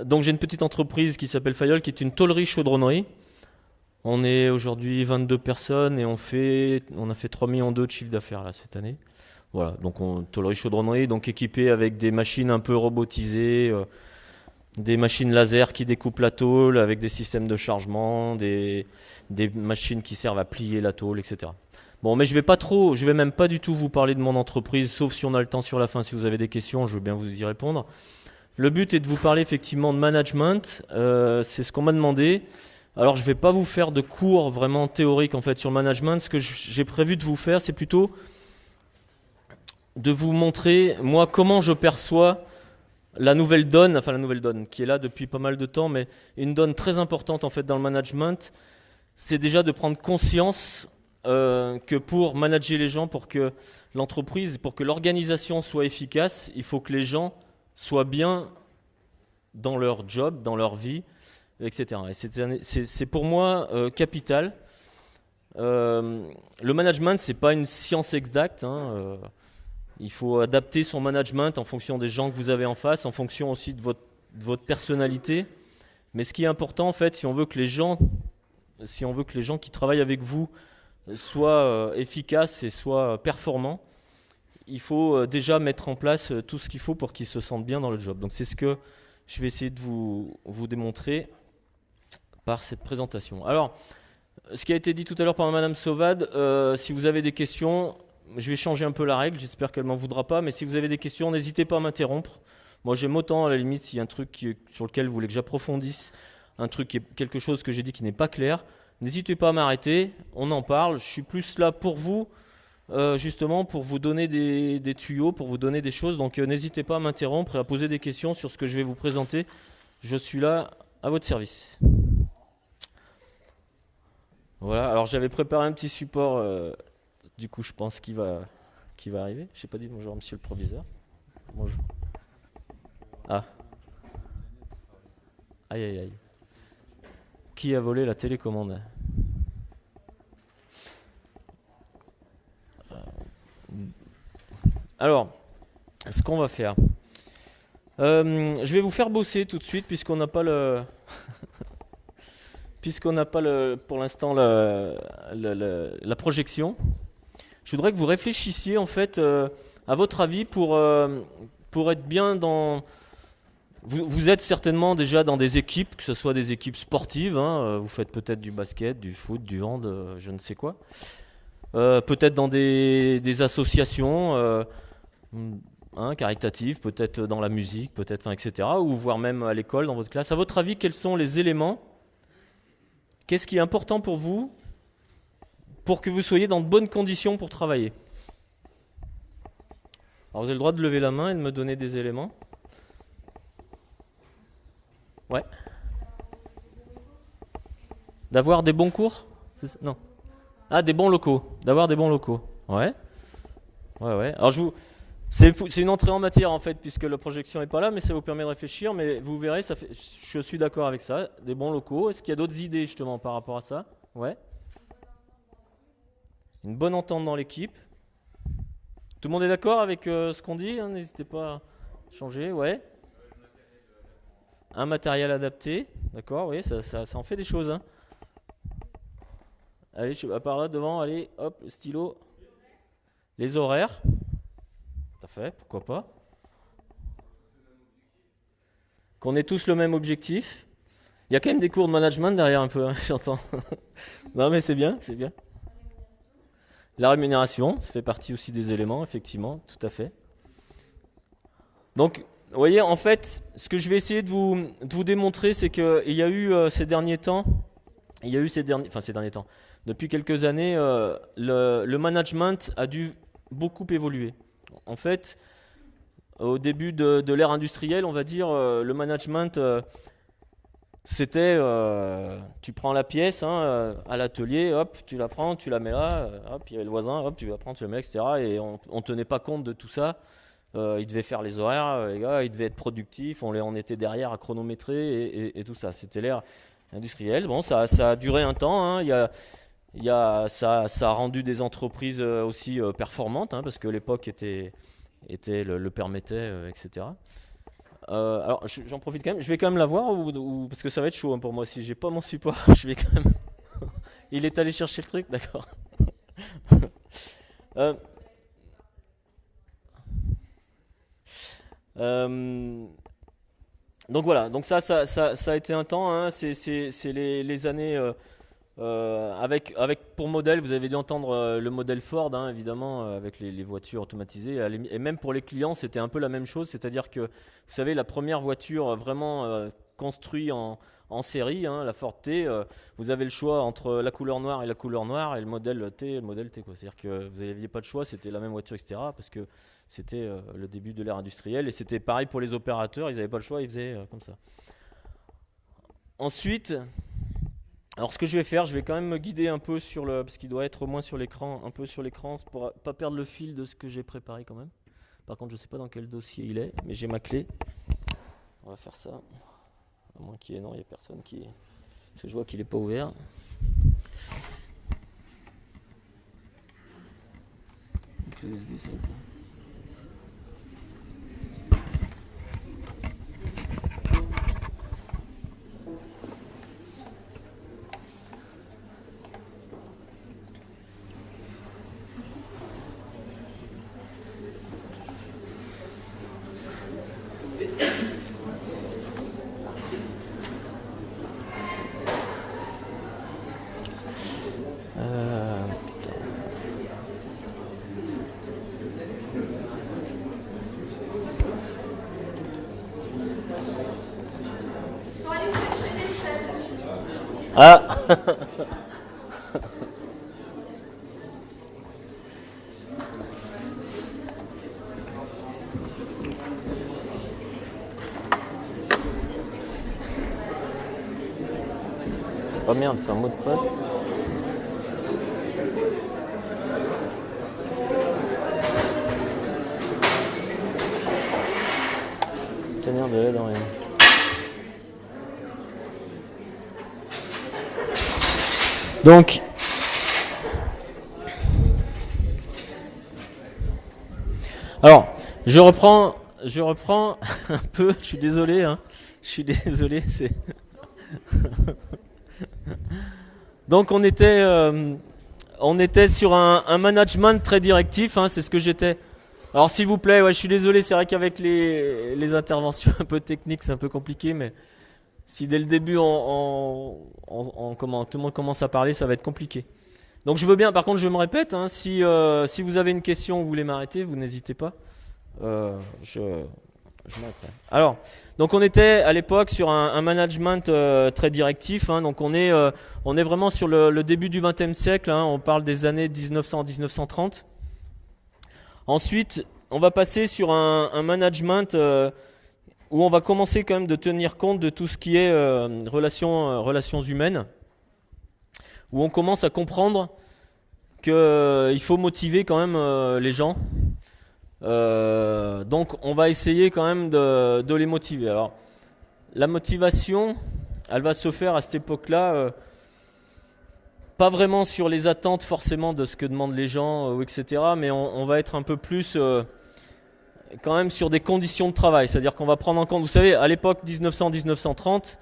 Donc j'ai une petite entreprise qui s'appelle Fayol, qui est une tôlerie chaudronnerie. On est aujourd'hui 22 personnes et on a fait 3,2 millions de chiffre d'affaires là cette année. Voilà, donc tôlerie chaudronnerie, donc équipée avec des machines un peu robotisées, des machines laser qui découpent la tôle avec des systèmes de chargement, des machines qui servent à plier la tôle, etc. Bon, mais je vais même pas du tout vous parler de mon entreprise, sauf si on a le temps sur la fin. Si vous avez des questions, je veux bien vous y répondre. Le but est de vous parler effectivement de management, c'est ce qu'on m'a demandé. Alors je ne vais pas vous faire de cours vraiment théoriques en fait sur le management. Ce que j'ai prévu de vous faire, c'est plutôt de vous montrer moi comment je perçois la nouvelle donne, enfin la nouvelle donne qui est là depuis pas mal de temps, mais une donne très importante en fait dans le management, c'est déjà de prendre conscience que pour manager les gens, pour que l'entreprise, pour que l'organisation soit efficace, il faut que les gens soient bien dans leur job, dans leur vie, etc. Et c'est pour moi capital. Le management, c'est pas une science exacte. Il faut adapter son management en fonction des gens que vous avez en face, en fonction aussi de votre personnalité. Mais ce qui est important, en fait, si on veut que les gens qui travaillent avec vous soient efficaces et soient performants, il faut déjà mettre en place tout ce qu'il faut pour qu'ils se sentent bien dans le job. Donc c'est ce que je vais essayer de vous démontrer par cette présentation. Alors, ce qui a été dit tout à l'heure par Madame Sauvade, si vous avez des questions, je vais changer un peu la règle, j'espère qu'elle m'en voudra pas, mais si vous avez des questions, n'hésitez pas à m'interrompre. Moi j'aime autant à la limite s'il y a un truc sur lequel vous voulez que j'approfondisse, quelque chose que j'ai dit qui n'est pas clair, n'hésitez pas à m'arrêter, on en parle, je suis plus là pour vous, justement pour vous donner des tuyaux, pour vous donner des choses, donc n'hésitez pas à m'interrompre et à poser des questions sur ce que je vais vous présenter, je suis là à votre service. Voilà, alors j'avais préparé un petit support, du coup je pense qu'il va arriver. Je n'ai pas dit bonjour monsieur le proviseur. Bonjour. Ah. Aïe aïe aïe. Qui a volé la télécommande ? Alors, ce qu'on va faire. Je vais vous faire bosser tout de suite puisqu'on n'a pas pour l'instant la projection. Je voudrais que vous réfléchissiez en fait à votre avis pour être bien dans... Vous êtes certainement déjà dans des équipes, que ce soit des équipes sportives, vous faites peut-être du basket, du foot, du hand, je ne sais quoi. Peut-être dans des associations caritatives, peut-être dans la musique, peut-être, etc. Ou voire même à l'école, dans votre classe. À votre avis, quels sont les éléments ? Qu'est-ce qui est important pour vous pour que vous soyez dans de bonnes conditions pour travailler ? Alors vous avez le droit de lever la main et de me donner des éléments. Ouais. D'avoir des bons cours ? Non. Ah, des bons locaux. D'avoir des bons locaux. Ouais. Ouais. Alors c'est une entrée en matière en fait, puisque la projection n'est pas là, mais ça vous permet de réfléchir. Mais vous verrez, je suis d'accord avec ça. Des bons locaux. Est-ce qu'il y a d'autres idées justement par rapport à ça ? Ouais. Une bonne entente dans l'équipe. Tout le monde est d'accord avec ce qu'on dit ? N'hésitez pas à changer. Ouais. Un matériel adapté. D'accord, oui, ça en fait des choses. Allez, par là, devant, allez, hop, le stylo. Les horaires. Tout à fait, pourquoi pas. Qu'on ait tous le même objectif. Il y a quand même des cours de management derrière un peu, j'entends. Non mais c'est bien, c'est bien. La rémunération, ça fait partie aussi des éléments, effectivement, tout à fait. Donc, vous voyez, en fait, ce que je vais essayer de vous démontrer, c'est qu'il y a eu ces derniers temps, depuis quelques années, le management a dû beaucoup évoluer. En fait, au début de l'ère industrielle, on va dire, le management, c'était, tu prends la pièce à l'atelier, hop, tu la prends, tu la mets là, hop, il y avait le voisin, hop, tu la prends, tu la mets, etc. Et on ne tenait pas compte de tout ça. Ils devaient faire les horaires, les gars, ils devaient être productifs, on était derrière à chronométrer et tout ça. C'était l'ère industrielle. Bon, ça a duré un temps. Ça a rendu des entreprises aussi performantes, parce que l'époque le permettait, etc. Alors j'en profite quand même. Je vais quand même la voir parce que ça va être chaud hein, pour moi. Si j'ai pas mon support, je vais quand même. Il est allé chercher le truc, d'accord. Euh, euh, donc voilà. Donc ça a été un temps. Hein, c'est les années. Avec pour modèle, vous avez dû entendre le modèle Ford, hein, évidemment, avec les voitures automatisées. Et même pour les clients, c'était un peu la même chose. C'est-à-dire que, vous savez, la première voiture vraiment construite en série, hein, la Ford T, vous avez le choix entre la couleur noire et le modèle T et le modèle T, quoi. C'est-à-dire que vous n'aviez pas de choix, c'était la même voiture, etc. Parce que c'était le début de l'ère industrielle. Et c'était pareil pour les opérateurs, ils n'avaient pas le choix, ils faisaient comme ça. Ensuite. Alors ce que je vais faire, je vais quand même me guider un peu parce qu'il doit être au moins sur l'écran, un peu sur l'écran, pour pas perdre le fil de ce que j'ai préparé quand même. Par contre, je sais pas dans quel dossier il est, mais j'ai ma clé. On va faire ça. À moins qu'il y ait, non, il n'y a personne qui. Parce que je vois qu'il n'est pas ouvert. Ah. Oh merde, c'est un mot de passe. Tenir de l'aide en rien. Donc, alors, je reprends un peu. Je suis désolé, hein. C'est. Donc, on était sur un management très directif. Hein, c'est ce que j'étais. Alors, s'il vous plaît, ouais, je suis désolé. C'est vrai qu'avec les interventions un peu techniques, c'est un peu compliqué, mais. Si dès le début, tout le monde commence à parler, ça va être compliqué. Donc je veux bien, par contre je me répète, hein, si vous avez une question ou vous voulez m'arrêter, vous n'hésitez pas. Je m'arrêterai. Alors, donc on était à l'époque sur un management très directif. Hein, donc on est vraiment sur le début du XXe siècle. Hein, on parle des années 1900-1930. Ensuite, on va passer sur un management où on va commencer quand même de tenir compte de tout ce qui est relations humaines, où on commence à comprendre qu'il faut motiver quand même les gens. Donc on va essayer quand même de les motiver. Alors la motivation, elle va se faire à cette époque-là, pas vraiment sur les attentes forcément de ce que demandent les gens, etc. Mais on va être un peu plus quand même sur des conditions de travail, c'est-à-dire qu'on va prendre en compte, vous savez, à l'époque 1900-1930,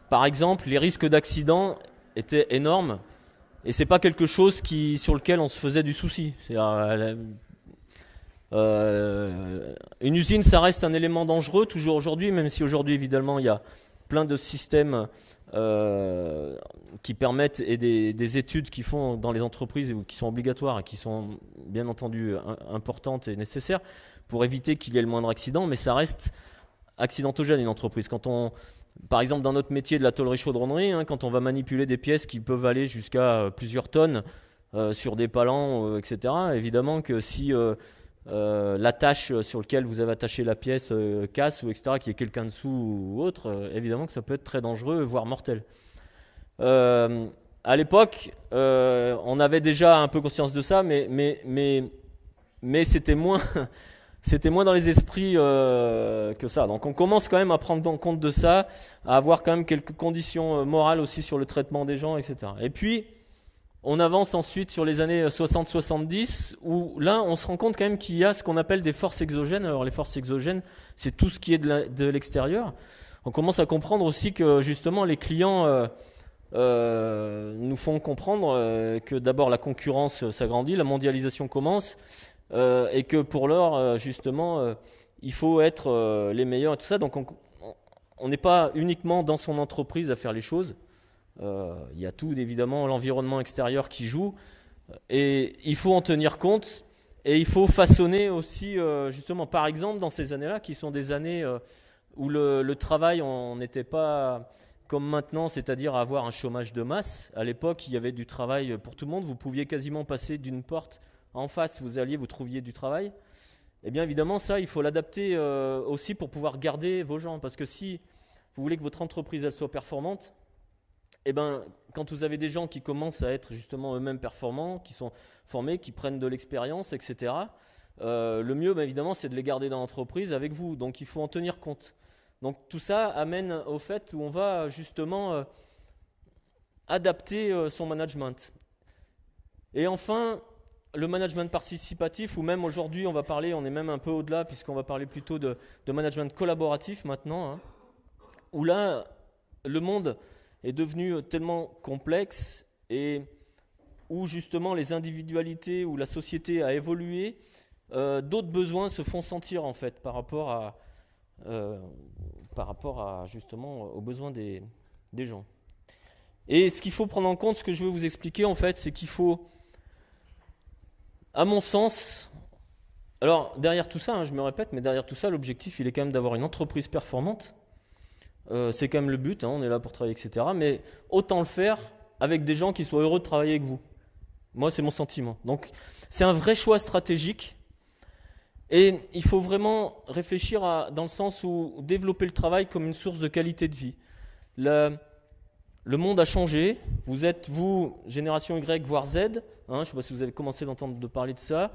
par exemple, les risques d'accident étaient énormes, et c'est pas quelque chose sur lequel on se faisait du souci. Une usine, ça reste un élément dangereux, toujours aujourd'hui, même si aujourd'hui, évidemment, il y a plein de systèmes qui permettent, et des études qui font dans les entreprises, ou qui sont obligatoires, et qui sont bien entendu importantes et nécessaires, pour éviter qu'il y ait le moindre accident, mais ça reste accidentogène une entreprise. Par exemple, dans notre métier de la tôlerie-chaudronnerie, hein, quand on va manipuler des pièces qui peuvent aller jusqu'à plusieurs tonnes sur des palans, etc., évidemment que si l'attache sur laquelle vous avez attaché la pièce casse, ou etc., qu'il y ait quelqu'un dessous ou autre, évidemment que ça peut être très dangereux, voire mortel. À l'époque, on avait déjà un peu conscience de ça, mais c'était moins... C'était moins dans les esprits que ça. Donc on commence quand même à prendre en compte de ça, à avoir quand même quelques conditions morales aussi sur le traitement des gens, etc. Et puis, On avance ensuite sur les années 60-70, où là, on se rend compte quand même qu'il y a ce qu'on appelle des forces exogènes. Alors les forces exogènes, c'est tout ce qui est de l'extérieur. On commence à comprendre aussi que justement les clients nous font comprendre que d'abord la concurrence s'agrandit, la mondialisation commence, et que pour l'heure, justement, il faut être les meilleurs et tout ça. Donc on n'est pas uniquement dans son entreprise à faire les choses. Il y a tout, évidemment, l'environnement extérieur qui joue. Et il faut en tenir compte. Et il faut façonner aussi, justement, par exemple, dans ces années-là, qui sont des années où le travail, on n'était pas comme maintenant, c'est-à-dire avoir un chômage de masse. À l'époque, il y avait du travail pour tout le monde. Vous pouviez quasiment passer d'une porte en face, vous trouviez du travail. Eh bien, évidemment, ça, il faut l'adapter aussi pour pouvoir garder vos gens. Parce que si vous voulez que votre entreprise elle soit performante, eh ben, quand vous avez des gens qui commencent à être justement eux-mêmes performants, qui sont formés, qui prennent de l'expérience, etc., le mieux, ben, évidemment, c'est de les garder dans l'entreprise avec vous. Donc, il faut en tenir compte. Donc, tout ça amène au fait où on va justement adapter son management. Et enfin, le management participatif, ou même aujourd'hui, on est même un peu au-delà, puisqu'on va parler plutôt de management collaboratif maintenant, hein, où là, le monde est devenu tellement complexe et où justement les individualités, où la société a évolué, d'autres besoins se font sentir en fait par rapport à justement aux besoins des gens. Et ce qu'il faut prendre en compte, ce que je veux vous expliquer en fait, c'est qu'il faut, à mon sens, alors derrière tout ça, hein, je me répète, mais derrière tout ça, l'objectif il est quand même d'avoir une entreprise performante. C'est quand même le but, hein, on est là pour travailler, etc. Mais autant le faire avec des gens qui soient heureux de travailler avec vous. Moi, c'est mon sentiment. Donc, c'est un vrai choix stratégique. Et il faut vraiment réfléchir dans le sens où développer le travail comme une source de qualité de vie. Le monde a changé. Vous êtes, vous, génération Y, voire Z. Hein, je ne sais pas si vous avez commencé d'entendre parler de ça.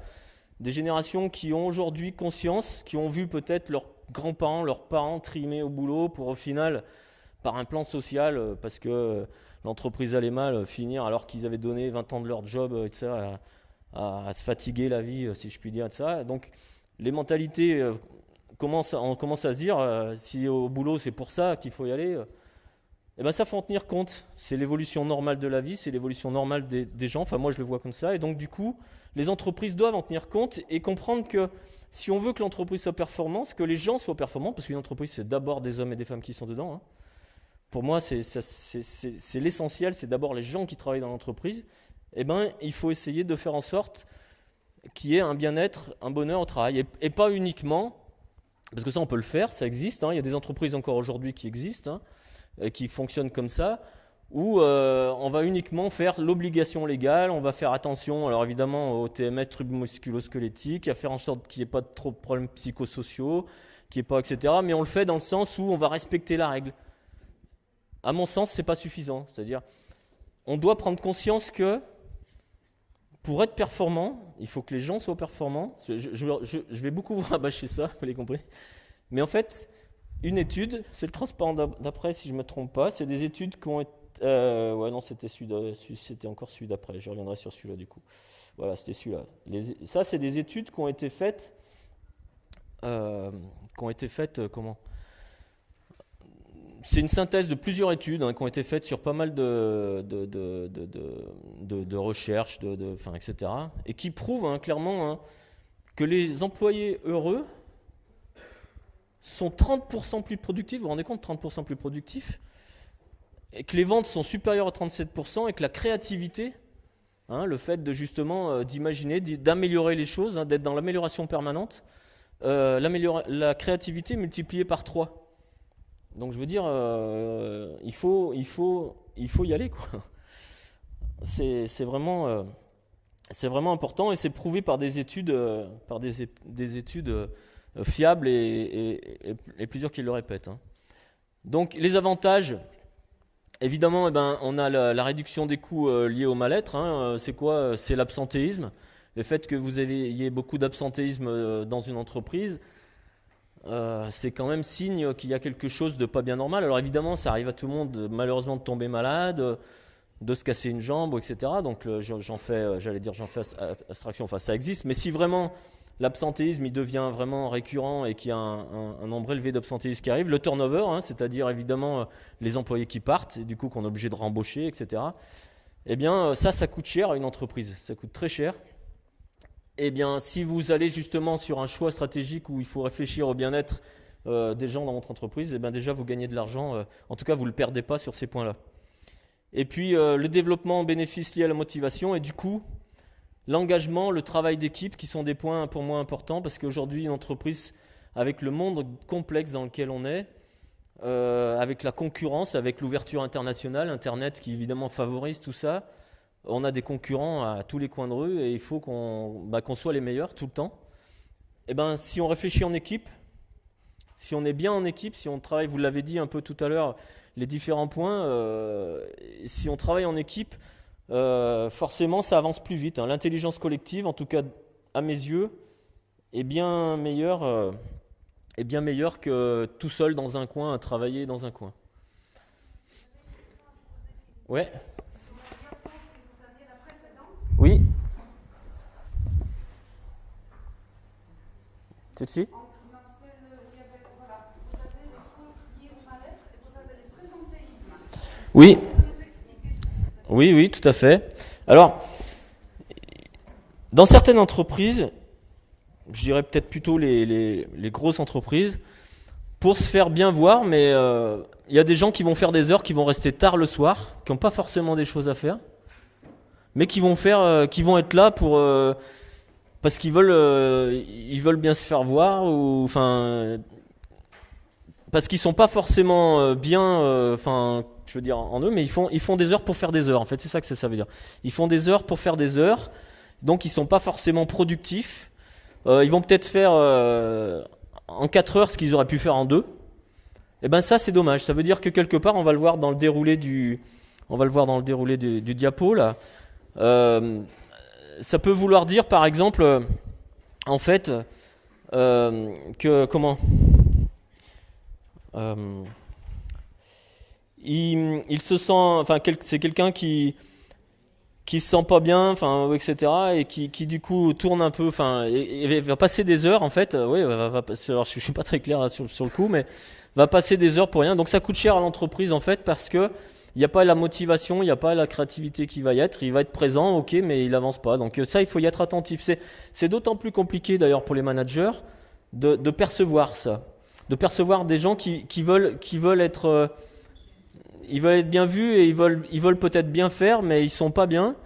Des générations qui ont aujourd'hui conscience, qui ont vu peut-être leurs grands-parents, leurs parents trimer au boulot pour au final, par un plan social, parce que l'entreprise allait mal, finir alors qu'ils avaient donné 20 ans de leur job, etc., à se fatiguer la vie, si je puis dire, etc. Donc les mentalités, on commence à se dire, si au boulot c'est pour ça qu'il faut y aller, eh ben ça faut en tenir compte. C'est l'évolution normale de la vie, c'est l'évolution normale des gens, enfin moi je le vois comme ça, et donc du coup, les entreprises doivent en tenir compte et comprendre que si on veut que l'entreprise soit performante, que les gens soient performants, parce qu'une entreprise c'est d'abord des hommes et des femmes qui sont dedans, hein. Pour moi c'est l'essentiel, c'est d'abord les gens qui travaillent dans l'entreprise, eh ben, il faut essayer de faire en sorte qu'il y ait un bien-être, un bonheur au travail, et pas uniquement, parce que ça on peut le faire, ça existe, hein, il y a des entreprises encore aujourd'hui qui existent, hein, qui fonctionnent comme ça, où on va uniquement faire l'obligation légale, on va faire attention, alors évidemment au TMS, troubles musculo-squelettiques, à faire en sorte qu'il n'y ait pas trop de problèmes psychosociaux, qu'il n'y ait pas, etc. Mais on le fait dans le sens où on va respecter la règle. À mon sens, c'est pas suffisant. C'est-à-dire, on doit prendre conscience que pour être performant, il faut que les gens soient performants. Je vais beaucoup vous rabâcher ça, vous l'avez compris. Mais en fait, une étude, c'est le transparent d'après, si je ne me trompe pas, c'est des études qui ont été... ouais, non, c'était encore celui d'après, je reviendrai sur celui-là du coup. Voilà, c'était celui-là. Ça, c'est des études qui ont été faites... comment ? C'est une synthèse de plusieurs études qui ont été faites sur pas mal de recherches, etc. Et qui prouvent clairement que les employés heureux sont 30% plus productifs, vous vous rendez compte, 30% plus productifs, et que les ventes sont supérieures à 37%, et que la créativité, le fait de justement d'imaginer, d'améliorer les choses, d'être dans l'amélioration permanente, la créativité multipliée par 3. Donc je veux dire, il faut y aller, quoi. C'est vraiment important, et c'est prouvé par des études, fiables et plusieurs qui le répètent. Hein. Donc les avantages, évidemment, on a la réduction des coûts liés au mal-être. Hein. C'est quoi ? C'est l'absentéisme. Le fait que vous ayez beaucoup d'absentéisme dans une entreprise, c'est quand même signe qu'il y a quelque chose de pas bien normal. Alors évidemment, ça arrive à tout le monde, malheureusement, de tomber malade. de se casser une jambe, etc. Donc j'en fais abstraction, enfin ça existe. Mais si vraiment l'absentéisme il devient vraiment récurrent et qu'il y a un nombre élevé d'absentéistes qui arrivent, le turnover, c'est-à-dire évidemment les employés qui partent et du coup qu'on est obligé de rembaucher, etc. Eh bien ça coûte cher à une entreprise, ça coûte très cher. Eh bien si vous allez justement sur un choix stratégique où il faut réfléchir au bien-être des gens dans votre entreprise, eh bien déjà vous gagnez de l'argent, en tout cas vous ne le perdez pas sur ces points-là. Et puis le développement en bénéfice lié à la motivation et du coup l'engagement, le travail d'équipe qui sont des points pour moi importants parce qu'aujourd'hui une entreprise avec le monde complexe dans lequel on est, avec la concurrence, avec l'ouverture internationale, Internet qui évidemment favorise tout ça, on a des concurrents à tous les coins de rue et il faut qu'on soit les meilleurs tout le temps. Et ben si on réfléchit en équipe, si on est bien en équipe, si on travaille, vous l'avez dit un peu tout à l'heure, les différents points, si on travaille en équipe, forcément ça avance plus vite. L'intelligence collective, en tout cas à mes yeux, est bien meilleure que tout seul dans un coin, à travailler dans un coin. Ouais. Oui. Celle-ci ? Oui. Oui, tout à fait. Alors, dans certaines entreprises, je dirais peut-être plutôt les grosses entreprises, pour se faire bien voir, mais il y a des gens qui vont faire des heures, qui vont rester tard le soir, qui n'ont pas forcément des choses à faire, mais qui vont être là pour parce qu'ils veulent bien se faire voir, ou enfin parce qu'ils sont pas forcément bien, je veux dire en eux, mais ils font des heures pour faire des heures. En fait, c'est ça que ça veut dire. Ils font des heures pour faire des heures, donc ils sont pas forcément productifs. Ils vont peut-être faire en 4 heures ce qu'ils auraient pu faire en 2. Et ben ça, c'est dommage. Ça veut dire que quelque part, on va le voir dans le déroulé du diapo là. Ça peut vouloir dire, par exemple, en fait, que comment il se sent, enfin c'est quelqu'un qui se sent pas bien, enfin etc. et qui du coup tourne un peu, enfin et va passer des heures en fait, alors je suis pas très clair là, sur le coup, mais va passer des heures pour rien. Donc ça coûte cher à l'entreprise en fait parce que il n'y a pas la motivation, il n'y a pas la créativité qui va y être. Il va être présent, ok, mais il avance pas. Donc ça, il faut y être attentif. C'est d'autant plus compliqué d'ailleurs pour les managers de percevoir ça, de percevoir des gens qui veulent être bien vus et ils veulent peut-être bien faire, mais ils sont pas bien.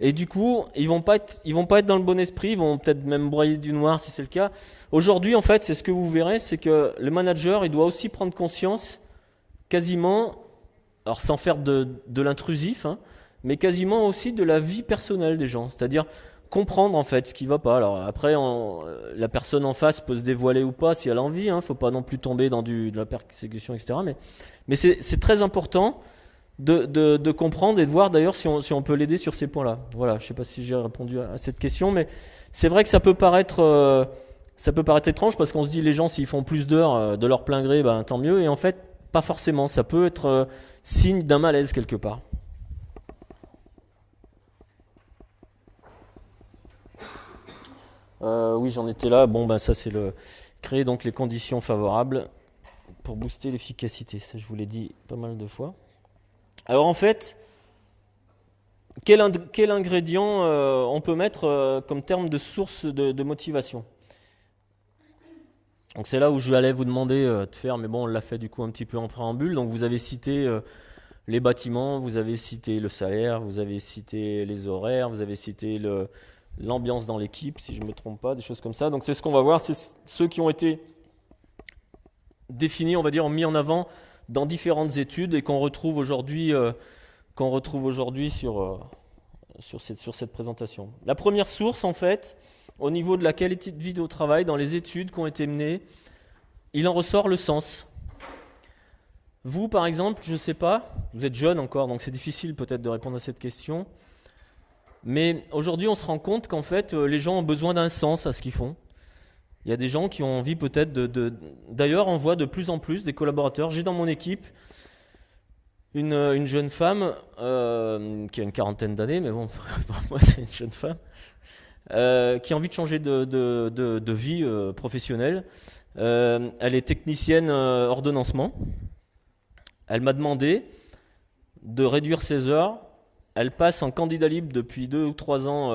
Et du coup, ils vont pas être dans le bon esprit. Ils vont peut-être même broyer du noir si c'est le cas. Aujourd'hui, en fait, c'est ce que vous verrez, c'est que le manager, il doit aussi prendre conscience, quasiment. Alors sans faire de l'intrusif, mais quasiment aussi de la vie personnelle des gens. C'est-à-dire comprendre en fait ce qui ne va pas. Alors après, la personne en face peut se dévoiler ou pas si elle a envie. Il ne faut pas non plus tomber dans de la persécution, etc. Mais c'est très important de comprendre et de voir d'ailleurs si on peut l'aider sur ces points-là. Voilà, je ne sais pas si j'ai répondu à cette question, mais c'est vrai que ça peut paraître étrange parce qu'on se dit les gens s'ils font plus d'heures de leur plein gré, tant mieux. Et en fait, pas forcément. Ça peut être signe d'un malaise quelque part. Oui, j'en étais là. Bon, ça c'est créer donc les conditions favorables pour booster l'efficacité. Ça, je vous l'ai dit pas mal de fois. Alors en fait, quel ingrédient on peut mettre comme terme de source de motivation ? Donc c'est là où je allais vous demander de faire, mais bon, on l'a fait du coup un petit peu en préambule. Donc vous avez cité les bâtiments, vous avez cité le salaire, vous avez cité les horaires, vous avez cité l'ambiance dans l'équipe, si je ne me trompe pas, des choses comme ça. Donc c'est ce qu'on va voir, c'est ceux qui ont été définis, on va dire, mis en avant dans différentes études et qu'on retrouve aujourd'hui sur cette présentation. La première source, en fait, au niveau de la qualité de vie au travail, dans les études qui ont été menées, il en ressort le sens. Vous, par exemple, je ne sais pas, vous êtes jeune encore, donc c'est difficile peut-être de répondre à cette question, mais aujourd'hui, on se rend compte qu'en fait, les gens ont besoin d'un sens à ce qu'ils font. Il y a des gens qui ont envie peut-être d'ailleurs, on voit de plus en plus des collaborateurs. J'ai dans mon équipe une jeune femme qui a une quarantaine d'années, mais bon, pour moi c'est une jeune femme, qui a envie de changer de vie professionnelle. Elle est technicienne ordonnancement. Elle m'a demandé de réduire ses heures. Elle passe en candidat libre depuis 2 ou 3 ans.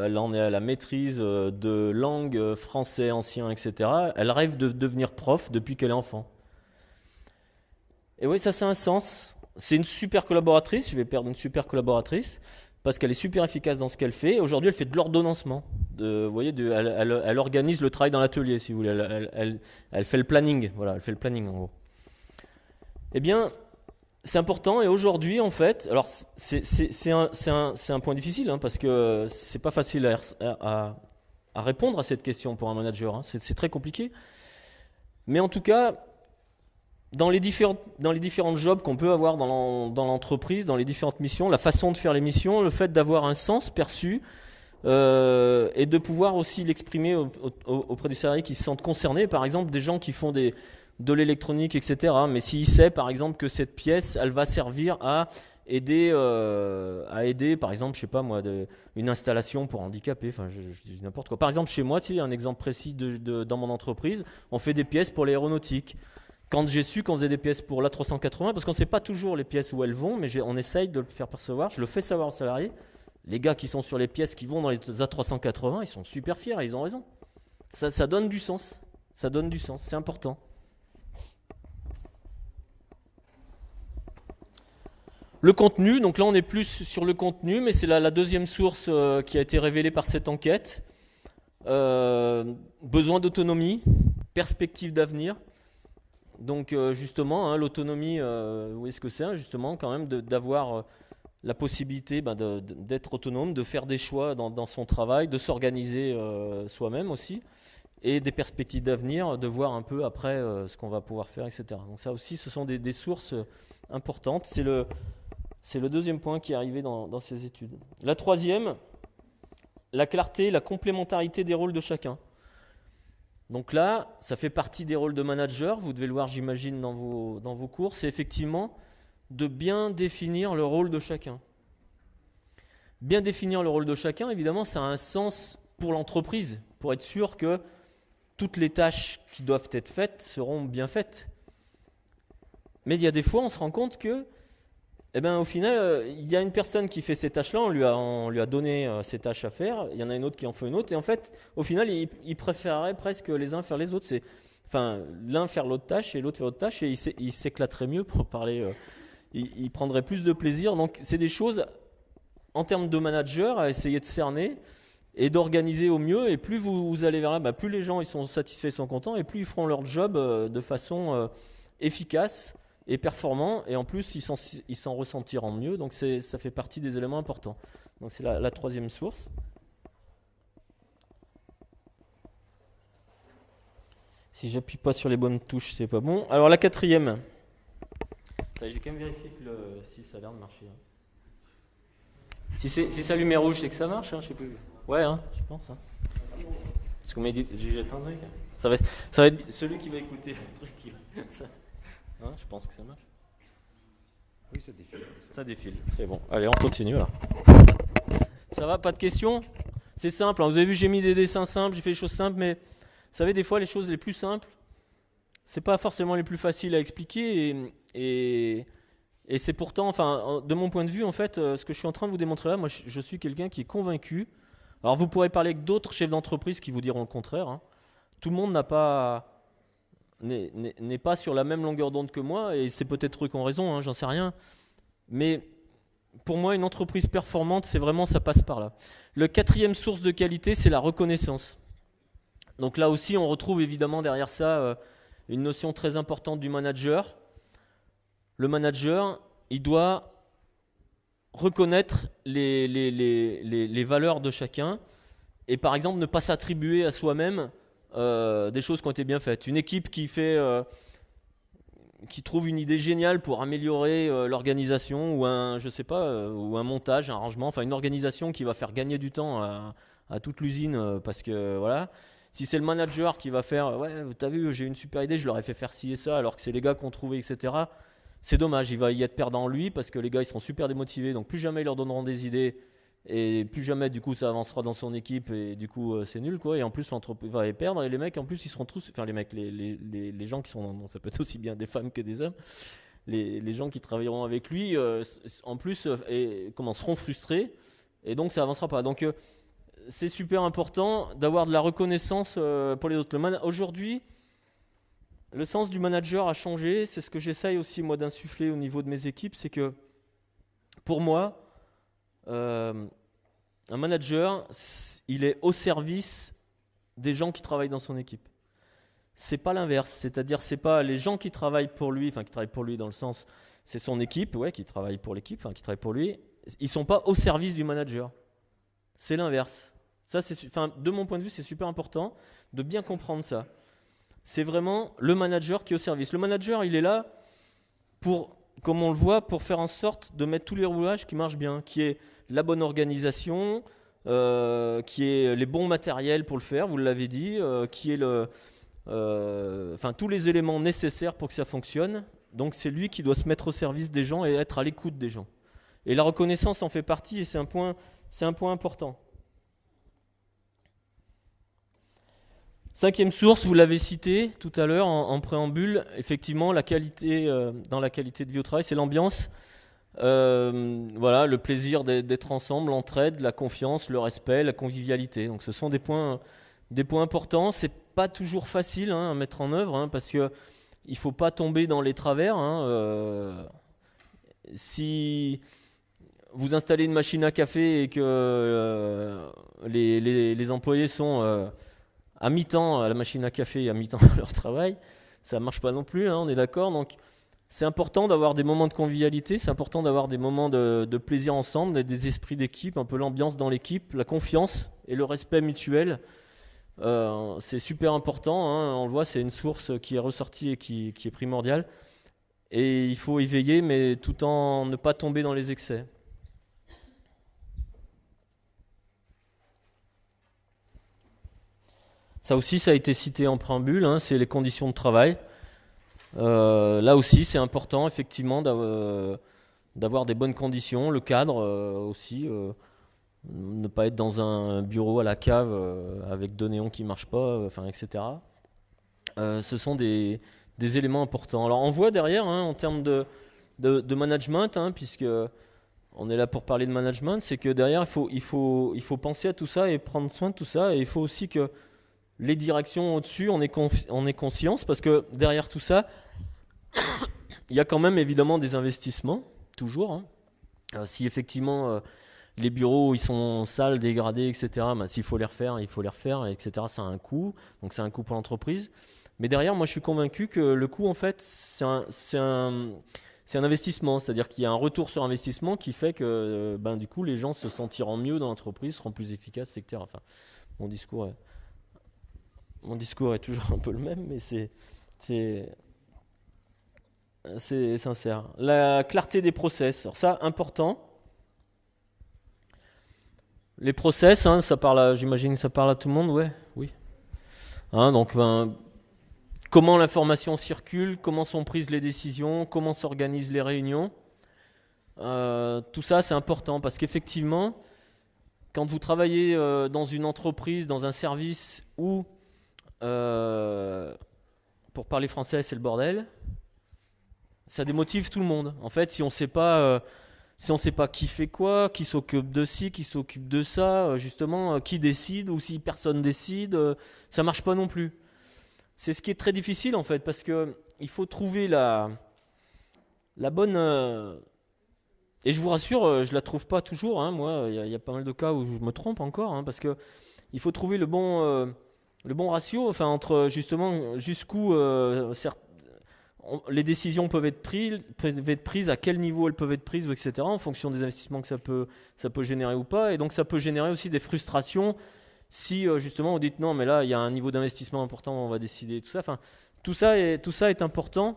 Elle en est à la maîtrise de langue, français ancien, etc. Elle rêve de devenir prof depuis qu'elle est enfant. Et oui, ça a un sens. C'est une super collaboratrice. Je vais perdre une super collaboratrice parce qu'elle est super efficace dans ce qu'elle fait. Aujourd'hui, elle fait de l'ordonnancement. Vous voyez, elle organise le travail dans l'atelier, si vous voulez. Elle fait le planning. Voilà, elle fait le planning en gros. Eh bien, c'est important. Et aujourd'hui, en fait, alors c'est un point difficile hein, parce que c'est pas facile à répondre à cette question pour un manager. Hein. C'est très compliqué. Mais en tout cas, dans les différents jobs qu'on peut avoir dans l'entreprise, dans les différentes missions, la façon de faire les missions, le fait d'avoir un sens perçu et de pouvoir aussi l'exprimer auprès du salarié qui se sentent concernés. Par exemple, des gens qui font de l'électronique, etc. Mais s'il sait, par exemple, que cette pièce, elle va servir à aider, par exemple, je sais pas moi, une installation pour handicapés. Enfin, je dis n'importe quoi. Par exemple, chez moi, tu sais, un exemple précis dans mon entreprise, on fait des pièces pour l'aéronautique. Quand j'ai su qu'on faisait des pièces pour l'A380, parce qu'on ne sait pas toujours les pièces où elles vont, mais on essaye de le faire percevoir, je le fais savoir aux salariés. Les gars qui sont sur les pièces qui vont dans les A380, ils sont super fiers et ils ont raison. Ça donne du sens. Ça donne du sens, c'est important. Le contenu, donc là on est plus sur le contenu, mais c'est la deuxième source qui a été révélée par cette enquête. Besoin d'autonomie, perspective d'avenir. Donc justement, hein, l'autonomie, où est-ce que c'est hein, justement quand même d'avoir la possibilité d'être autonome, de faire des choix dans son travail, de s'organiser soi-même aussi, et des perspectives d'avenir, de voir un peu après ce qu'on va pouvoir faire, etc. Donc ça aussi, ce sont des sources importantes. C'est le deuxième point qui est arrivé dans ces études. La troisième, la clarté, la complémentarité des rôles de chacun. Donc là, ça fait partie des rôles de manager, vous devez le voir j'imagine dans vos cours, c'est effectivement de bien définir le rôle de chacun. Bien définir le rôle de chacun, évidemment, ça a un sens pour l'entreprise, pour être sûr que toutes les tâches qui doivent être faites seront bien faites. Mais il y a des fois, on se rend compte que, au final, il y a une personne qui fait ces tâches-là, on lui a donné ces tâches à faire, il y en a une autre qui en fait une autre, et en fait, au final, il préférerait presque les uns faire les autres. L'un faire l'autre tâche et l'autre faire l'autre tâche, et il s'éclaterait mieux pour parler, il prendrait plus de plaisir. Donc, c'est des choses, en termes de manager, à essayer de cerner et d'organiser au mieux, et plus vous allez vers là, plus les gens ils sont satisfaits, sont contents, et plus ils feront leur job de façon efficace et performant, et en plus ils s'en ressentiront mieux, donc ça fait partie des éléments importants. Donc c'est la troisième source. Si j'appuie pas sur les bonnes touches, c'est pas bon. Alors la quatrième. Je vais quand même vérifier si ça a l'air de marcher. Si ça allume rouge, c'est que ça marche, hein, je sais plus. Ouais, hein, je pense. Hein. Parce qu'on m'a dit, j'ai jeté un truc. Ça va être celui qui va écouter le truc. Hein, je pense que ça marche. Oui, ça défile. Ça défile, c'est bon. Allez, on continue là. Ça va, pas de questions? C'est simple, hein. Vous avez vu, j'ai mis des dessins simples, j'ai fait des choses simples, mais vous savez, des fois, les choses les plus simples, c'est pas forcément les plus faciles à expliquer, et c'est pourtant, de mon point de vue, en fait, ce que je suis en train de vous démontrer là, moi, je suis quelqu'un qui est convaincu. Alors, vous pourrez parler avec d'autres chefs d'entreprise qui vous diront le contraire. Hein. Tout le monde n'est pas sur la même longueur d'onde que moi, et c'est peut-être eux qui ont raison, hein, j'en sais rien. Mais pour moi, une entreprise performante, c'est vraiment, ça passe par là. Le quatrième source de qualité, c'est la reconnaissance. Donc là aussi, on retrouve évidemment derrière ça une notion très importante du manager. Le manager, il doit reconnaître les valeurs de chacun, et par exemple ne pas s'attribuer à soi-même des choses qui ont été bien faites. Une équipe qui trouve une idée géniale pour améliorer l'organisation, ou ou un montage, un arrangement, une organisation qui va faire gagner du temps à toute l'usine, parce que voilà. Si c'est le manager qui va faire, ouais, t'as vu, j'ai une super idée, je leur ai fait faire ci et ça, alors que c'est les gars qui ont trouvé, etc. c'est dommage, il va y être perdant lui parce que les gars ils seront super démotivés, donc plus jamais ils leur donneront des idées et plus jamais du coup ça avancera dans son équipe et du coup c'est nul quoi. Et en plus l'entreprise va les perdre et les mecs en plus ils seront tous, enfin les mecs, les gens qui sont, ça peut être aussi bien des femmes que des hommes, les gens qui travailleront avec lui en plus seront frustrés et donc ça avancera pas. Donc c'est super important d'avoir de la reconnaissance pour les autres. Aujourd'hui, le sens du manager a changé. C'est ce que j'essaye aussi moi d'insuffler au niveau de mes équipes. C'est que pour moi, un manager, il est au service des gens qui travaillent dans son équipe. C'est pas l'inverse. C'est-à-dire, c'est pas les gens qui travaillent pour lui, enfin qui travaillent pour lui dans le sens, c'est son équipe, ouais, qui travaille pour l'équipe, enfin qui travaille pour lui. Ils sont pas au service du manager. C'est l'inverse. Ça, de mon point de vue, c'est super important de bien comprendre ça. C'est vraiment le manager qui est au service. Le manager, il est là pour, comme on le voit, pour faire en sorte de mettre tous les roulages qui marchent bien, qui est la bonne organisation, qui est les bons matériels pour le faire, vous l'avez dit, qui est tous les éléments nécessaires pour que ça fonctionne. Donc c'est lui qui doit se mettre au service des gens et être à l'écoute des gens. Et la reconnaissance en fait partie et c'est un point important. Cinquième source, vous l'avez cité tout à l'heure en préambule, effectivement, dans la qualité de vie au travail, c'est l'ambiance. Le plaisir d'être ensemble, l'entraide, la confiance, le respect, la convivialité. Donc ce sont des points importants. C'est pas toujours facile à mettre en œuvre parce que il faut pas tomber dans les travers. Si vous installez une machine à café et que les employés sont à mi-temps à la machine à café et à mi-temps à leur travail, ça ne marche pas non plus, on est d'accord. Donc c'est important d'avoir des moments de convivialité, c'est important d'avoir des moments de plaisir ensemble, des esprits d'équipe, un peu l'ambiance dans l'équipe, la confiance et le respect mutuel. C'est super important, on le voit, c'est une source qui est ressortie et qui est primordiale. Et il faut y veiller, mais tout en ne pas tomber dans les excès. Ça aussi, ça a été cité en préambule, c'est les conditions de travail. Là aussi, c'est important, effectivement, d'avoir des bonnes conditions. Le cadre aussi, ne pas être dans un bureau à la cave avec deux néons qui ne marchent pas, etc. Ce sont des éléments importants. Alors, on voit derrière, en termes de management, puisque on est là pour parler de management, c'est que derrière, il faut penser à tout ça et prendre soin de tout ça. Et il faut aussi que les directions au-dessus, on ait conscience, parce que derrière tout ça, il y a quand même évidemment des investissements, toujours. Si effectivement les bureaux ils sont sales, dégradés, etc., s'il faut les refaire, etc., ça a un coût, donc c'est un coût pour l'entreprise. Mais derrière, moi je suis convaincu que le coût, en fait, c'est un investissement, c'est-à-dire qu'il y a un retour sur investissement qui fait que du coup les gens se sentiront mieux dans l'entreprise, seront plus efficaces, etc. Enfin, mon discours est toujours un peu le même, mais c'est sincère. La clarté des process, alors ça, important. Les process, ça parle j'imagine que ça parle à tout le monde, ouais, oui. Donc, comment l'information circule, comment sont prises les décisions, comment s'organisent les réunions. Tout ça, c'est important parce qu'effectivement, quand vous travaillez dans une entreprise, dans un service où pour parler français, c'est le bordel. Ça démotive tout le monde. En fait, si on sait pas qui fait quoi, qui s'occupe de ci, qui s'occupe de ça, justement, qui décide, ou si personne décide, ça marche pas non plus. C'est ce qui est très difficile en fait, parce que il faut trouver la bonne. Et je vous rassure, je la trouve pas toujours. Moi, il y a pas mal de cas où je me trompe encore, parce que il faut trouver le bon ratio, entre justement jusqu'où les décisions peuvent être prises, à quel niveau elles peuvent être prises, etc., en fonction des investissements que ça peut générer ou pas. Et donc ça peut générer aussi des frustrations si justement on dit non, mais là il y a un niveau d'investissement important, on va décider, tout ça. Tout ça est important,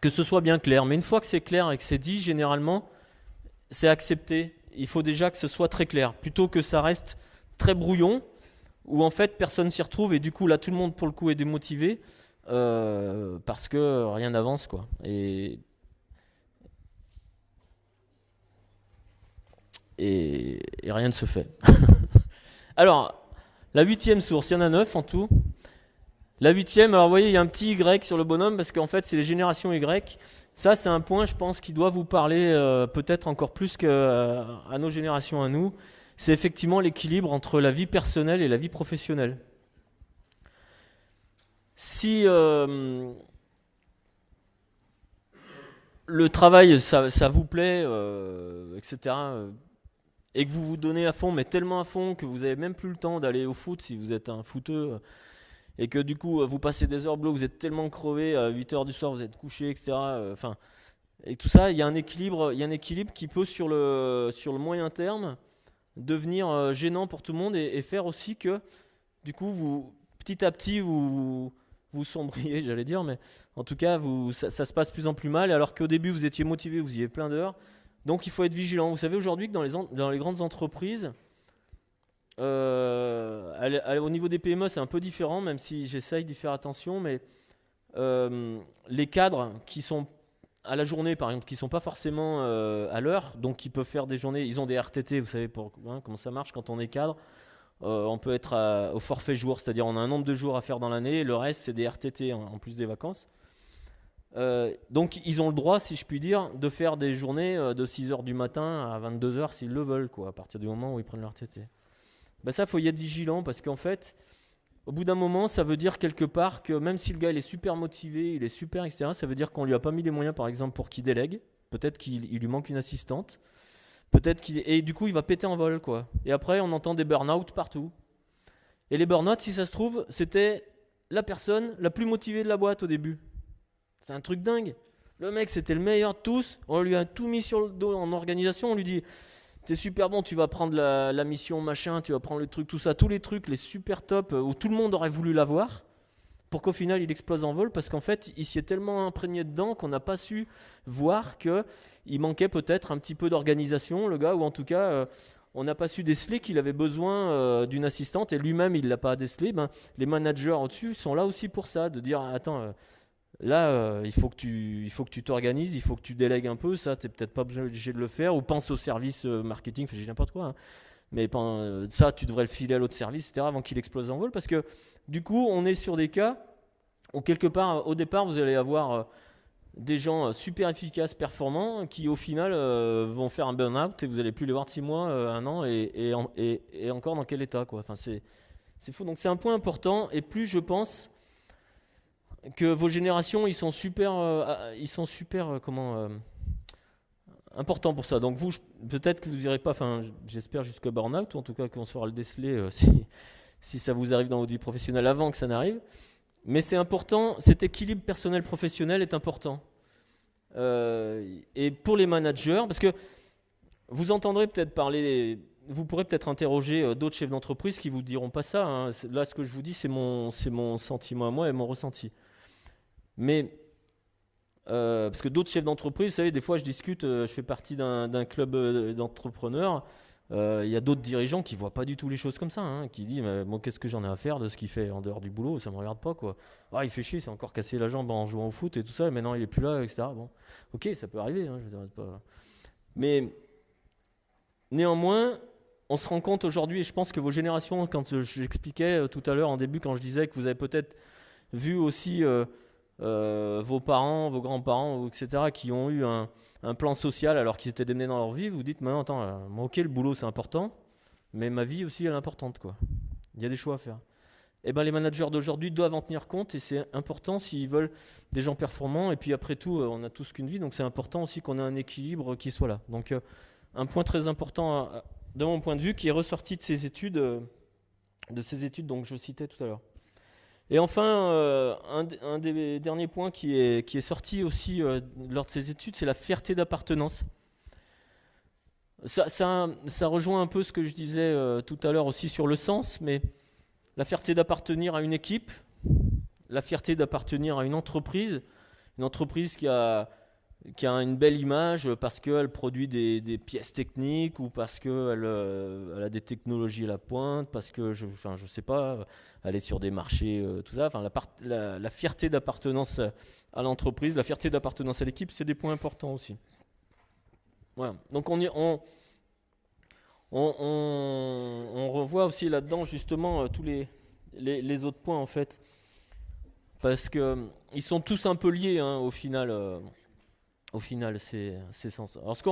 que ce soit bien clair. Mais une fois que c'est clair et que c'est dit, généralement, c'est accepté. Il faut déjà que ce soit très clair, plutôt que ça reste très brouillon, où en fait personne s'y retrouve et du coup là tout le monde pour le coup est démotivé parce que rien n'avance, quoi. Et rien ne se fait. Alors, la 8e source, il y en a 9 en tout. La 8e, alors vous voyez, il y a un petit Y sur le bonhomme parce qu'en fait, c'est les générations Y. Ça, c'est un point, je pense, qui doit vous parler peut-être encore plus qu'à nos générations à nous. C'est effectivement l'équilibre entre la vie personnelle et la vie professionnelle. Si le travail, ça vous plaît, etc., et que vous vous donnez à fond, mais tellement à fond que vous n'avez même plus le temps d'aller au foot si vous êtes un footeux, et que du coup vous passez des heures bleues, vous êtes tellement crevé, à 8h du soir vous êtes couché, etc. Enfin, et tout ça, il y a un équilibre qui peut sur le moyen terme devenir gênant pour tout le monde et faire aussi que du coup vous petit à petit vous sombriez, j'allais dire, mais en tout cas ça se passe de plus en plus mal, alors qu'au début vous étiez motivé, vous y avez plein d'heures. Donc il faut être vigilant. Vous savez aujourd'hui que dans les grandes entreprises, au niveau des PME c'est un peu différent, même si j'essaye d'y faire attention, mais les cadres qui sont à la journée par exemple, qui sont pas forcément à l'heure, donc qui peuvent faire des journées, ils ont des RTT, vous savez comment ça marche quand on est cadre. On peut être au forfait jour, c'est-à-dire on a un nombre de jours à faire dans l'année, et le reste c'est des RTT en plus des vacances. Donc ils ont le droit, si je puis dire, de faire des journées de 6h du matin à 22h s'ils le veulent, quoi, à partir du moment où ils prennent leur TT. Ben ça, il faut y être vigilant parce qu'en fait, au bout d'un moment, ça veut dire quelque part que même si le gars il est super motivé, il est super, etc., ça veut dire qu'on lui a pas mis les moyens, par exemple, pour qu'il délègue. Peut-être qu'il lui manque une assistante. Et du coup, il va péter en vol, quoi. Et après, on entend des burn-out partout. Et les burn-out, si ça se trouve, c'était la personne la plus motivée de la boîte au début. C'est un truc dingue. Le mec, c'était le meilleur de tous. On lui a tout mis sur le dos en organisation. On lui dit, t'es super bon, tu vas prendre la mission machin, tu vas prendre le truc, tout ça, tous les trucs, les super top, où tout le monde aurait voulu l'avoir, pour qu'au final, il explose en vol, parce qu'en fait, il s'y est tellement imprégné dedans qu'on n'a pas su voir qu'il manquait peut-être un petit peu d'organisation, le gars, ou en tout cas, on n'a pas su déceler qu'il avait besoin d'une assistante, et lui-même, il ne l'a pas décelé. Les managers au-dessus sont là aussi pour ça, de dire, attends... Là, il faut que tu t'organises, il faut que tu délègues un peu. Ça, tu n'es peut-être pas obligé de le faire. Ou pense au service marketing, je dis n'importe quoi. Hein. Mais ça, tu devrais le filer à l'autre service, etc., avant qu'il explose en vol. Parce que du coup, on est sur des cas où quelque part, au départ, vous allez avoir des gens super efficaces, performants, qui au final vont faire un burn-out et vous n'allez plus les voir de 6 mois, 1 an, et encore dans quel état, quoi. Enfin, c'est fou. Donc c'est un point important. Et plus je pense que vos générations, ils sont super importants pour ça. Donc vous, peut-être que vous irez pas, enfin j'espère jusqu'à burn-out, ou en tout cas qu'on saura le déceler si ça vous arrive dans votre vie professionnelle avant que ça n'arrive. Mais c'est important, cet équilibre personnel-professionnel est important. Et pour les managers, parce que vous entendrez peut-être parler, vous pourrez peut-être interroger d'autres chefs d'entreprise qui vous diront pas ça. Hein. Là, ce que je vous dis, c'est mon sentiment à moi et mon ressenti. Mais parce que d'autres chefs d'entreprise, vous savez, des fois je discute, je fais partie d'un club d'entrepreneurs. Il y a d'autres dirigeants qui voient pas du tout les choses comme ça, hein, qui disent mais bon, qu'est-ce que j'en ai à faire de ce qu'il fait en dehors du boulot, ça me regarde pas, quoi. Ah, il fait chier, c'est encore cassé la jambe en jouant au foot et tout ça, et maintenant il est plus là, etc. Bon, ok, ça peut arriver, hein, je veux dire, pas... Mais néanmoins, on se rend compte aujourd'hui, et je pense que vos générations, quand j'expliquais tout à l'heure en début, quand je disais que vous avez peut-être vu aussi vos parents, vos grands-parents, etc., qui ont eu un plan social alors qu'ils étaient démenés dans leur vie, vous dites maintenant, attends, moi, ok, le boulot c'est important, mais ma vie aussi elle est importante, quoi. Il y a des choix à faire. Et ben les managers d'aujourd'hui doivent en tenir compte, et c'est important s'ils veulent des gens performants. Et puis après tout, on a tous qu'une vie, donc c'est important aussi qu'on ait un équilibre qui soit là. Donc un point très important de mon point de vue qui est ressorti de ces études, donc je citais tout à l'heure. Et enfin, un des derniers points qui est sorti aussi lors de ces études, c'est la fierté d'appartenance. Ça rejoint un peu ce que je disais tout à l'heure aussi sur le sens, mais la fierté d'appartenir à une équipe, la fierté d'appartenir à une entreprise qui a une belle image parce qu'elle produit des pièces techniques, ou parce qu'elle elle a des technologies à la pointe, parce que, je sais pas, elle est sur des marchés, tout ça. Enfin, la fierté d'appartenance à l'entreprise, la fierté d'appartenance à l'équipe, c'est des points importants aussi. Voilà. Donc on revoit aussi là-dedans justement tous les autres points en fait. Parce que ils sont tous un peu liés hein, au final. Au final, c'est sens. Alors ce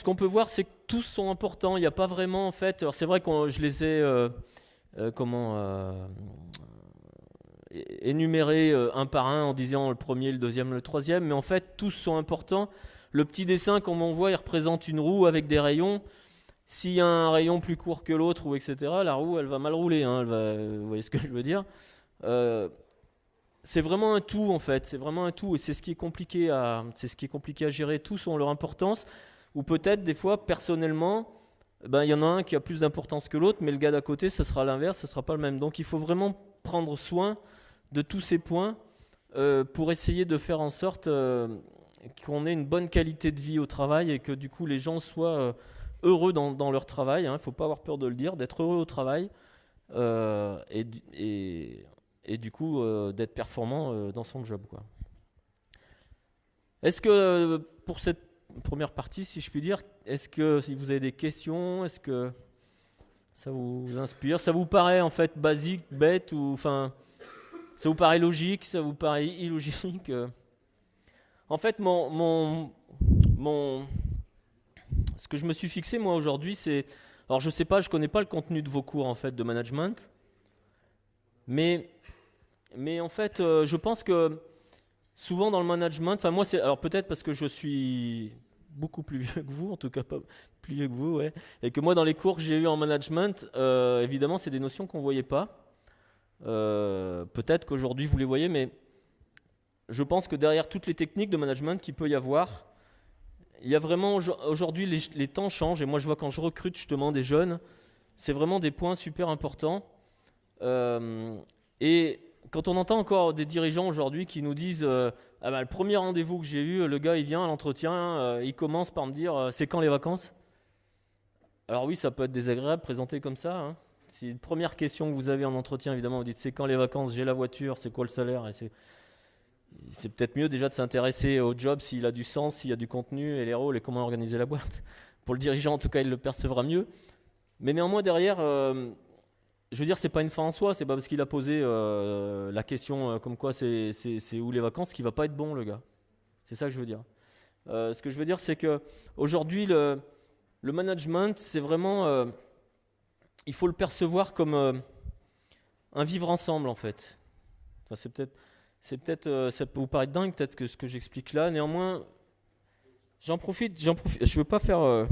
qu'on peut voir, c'est que tous sont importants. Il n'y a pas vraiment en fait. Alors c'est vrai que je les ai énumérés un par un en disant le premier, le deuxième, le troisième, mais en fait tous sont importants. Le petit dessin comme on voit, il représente une roue avec des rayons. S'il y a un rayon plus court que l'autre ou etc., la roue elle va mal rouler. Hein, vous voyez ce que je veux dire. C'est vraiment un tout en fait, c'est vraiment un tout et c'est ce qui est compliqué à gérer. Tous ont leur importance ou peut-être des fois personnellement, il y en a un qui a plus d'importance que l'autre, mais le gars d'à côté, ce sera l'inverse, ce sera pas le même. Donc il faut vraiment prendre soin de tous ces points pour essayer de faire en sorte qu'on ait une bonne qualité de vie au travail et que du coup les gens soient heureux dans leur travail. Il ne faut pas avoir peur de le dire, d'être heureux au travail et du coup d'être performant dans son job, quoi. Est-ce que pour cette première partie, si je puis dire, est-ce que si vous avez des questions, est-ce que ça vous inspire, ça vous paraît en fait basique, bête ou enfin ça vous paraît logique, ça vous paraît illogique En fait, ce que je me suis fixé moi aujourd'hui, c'est, alors je sais pas, je connais pas le contenu de vos cours en fait de management, mais en fait, je pense que souvent dans le management, enfin moi c'est, alors peut-être parce que je suis beaucoup plus vieux que vous, en tout cas pas plus vieux que vous, ouais, et que moi dans les cours que j'ai eu en management, évidemment c'est des notions qu'on voyait pas. Peut-être qu'aujourd'hui vous les voyez, mais je pense que derrière toutes les techniques de management qu'il peut y avoir, il y a vraiment aujourd'hui les temps changent et moi je vois quand je recrute justement des jeunes, c'est vraiment des points super importants. Et quand on entend encore des dirigeants aujourd'hui qui nous disent le premier rendez-vous que j'ai eu, le gars il vient à l'entretien, il commence par me dire c'est quand les vacances? Alors oui, ça peut être désagréable présenté comme ça. Hein. Si la première question que vous avez en entretien, évidemment, vous dites c'est quand les vacances, j'ai la voiture, c'est quoi le salaire et c'est peut-être mieux déjà de s'intéresser au job s'il a du sens, s'il y a du contenu et les rôles et comment organiser la boîte. Pour le dirigeant, en tout cas, il le percevra mieux. Mais néanmoins, derrière, je veux dire, c'est pas une fin en soi. C'est pas parce qu'il a posé la question comme quoi c'est où les vacances qu'il va pas être bon, le gars. C'est ça que je veux dire. Ce que je veux dire, c'est que aujourd'hui, le management, c'est vraiment, il faut le percevoir comme un vivre ensemble, en fait. Enfin, ça peut vous paraître dingue, peut-être que ce que j'explique là. Néanmoins, j'en profite. Je veux pas faire.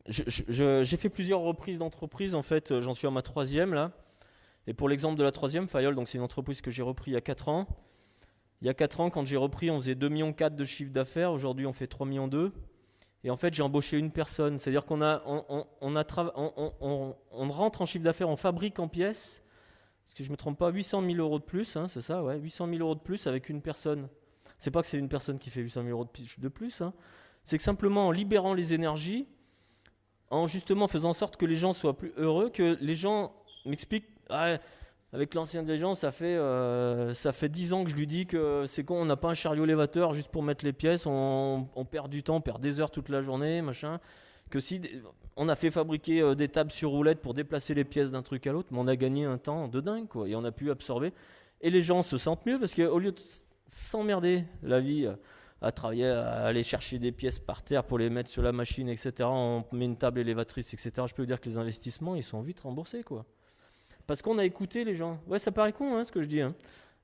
J'ai fait plusieurs reprises d'entreprise, en fait, j'en suis à ma troisième là. Et pour l'exemple de la troisième, Fayol, donc c'est une entreprise que j'ai repris il y a 4 ans. Il y a 4 ans, quand j'ai repris, on faisait 2,4 millions de chiffre d'affaires. Aujourd'hui, on fait 3,2 millions. Et en fait, j'ai embauché une personne. C'est-à-dire qu'on rentre en chiffre d'affaires, on fabrique en pièces. Parce que je ne me trompe pas, 800 000 euros de plus, hein, c'est ça, ouais, 800 000 euros de plus avec une personne. C'est pas que c'est une personne qui fait 800 000 euros de plus, hein. C'est que simplement en libérant les énergies, en justement faisant en sorte que les gens soient plus heureux, que les gens m'expliquent, avec l'ancien dirigeant, ça fait 10 ans que je lui dis que c'est con, on n'a pas un chariot élévateur juste pour mettre les pièces, on perd du temps, on perd des heures toute la journée, machin. Que si on a fait fabriquer des tables sur roulettes pour déplacer les pièces d'un truc à l'autre, mais on a gagné un temps de dingue, quoi, et on a pu absorber. Et les gens se sentent mieux parce qu'au lieu de s'emmerder la vie à travailler, à aller chercher des pièces par terre pour les mettre sur la machine, etc., on met une table élévatrice, etc., je peux vous dire que les investissements, ils sont vite remboursés, quoi. Parce qu'on a écouté les gens. Ouais, ça paraît con, hein, ce que je dis, hein.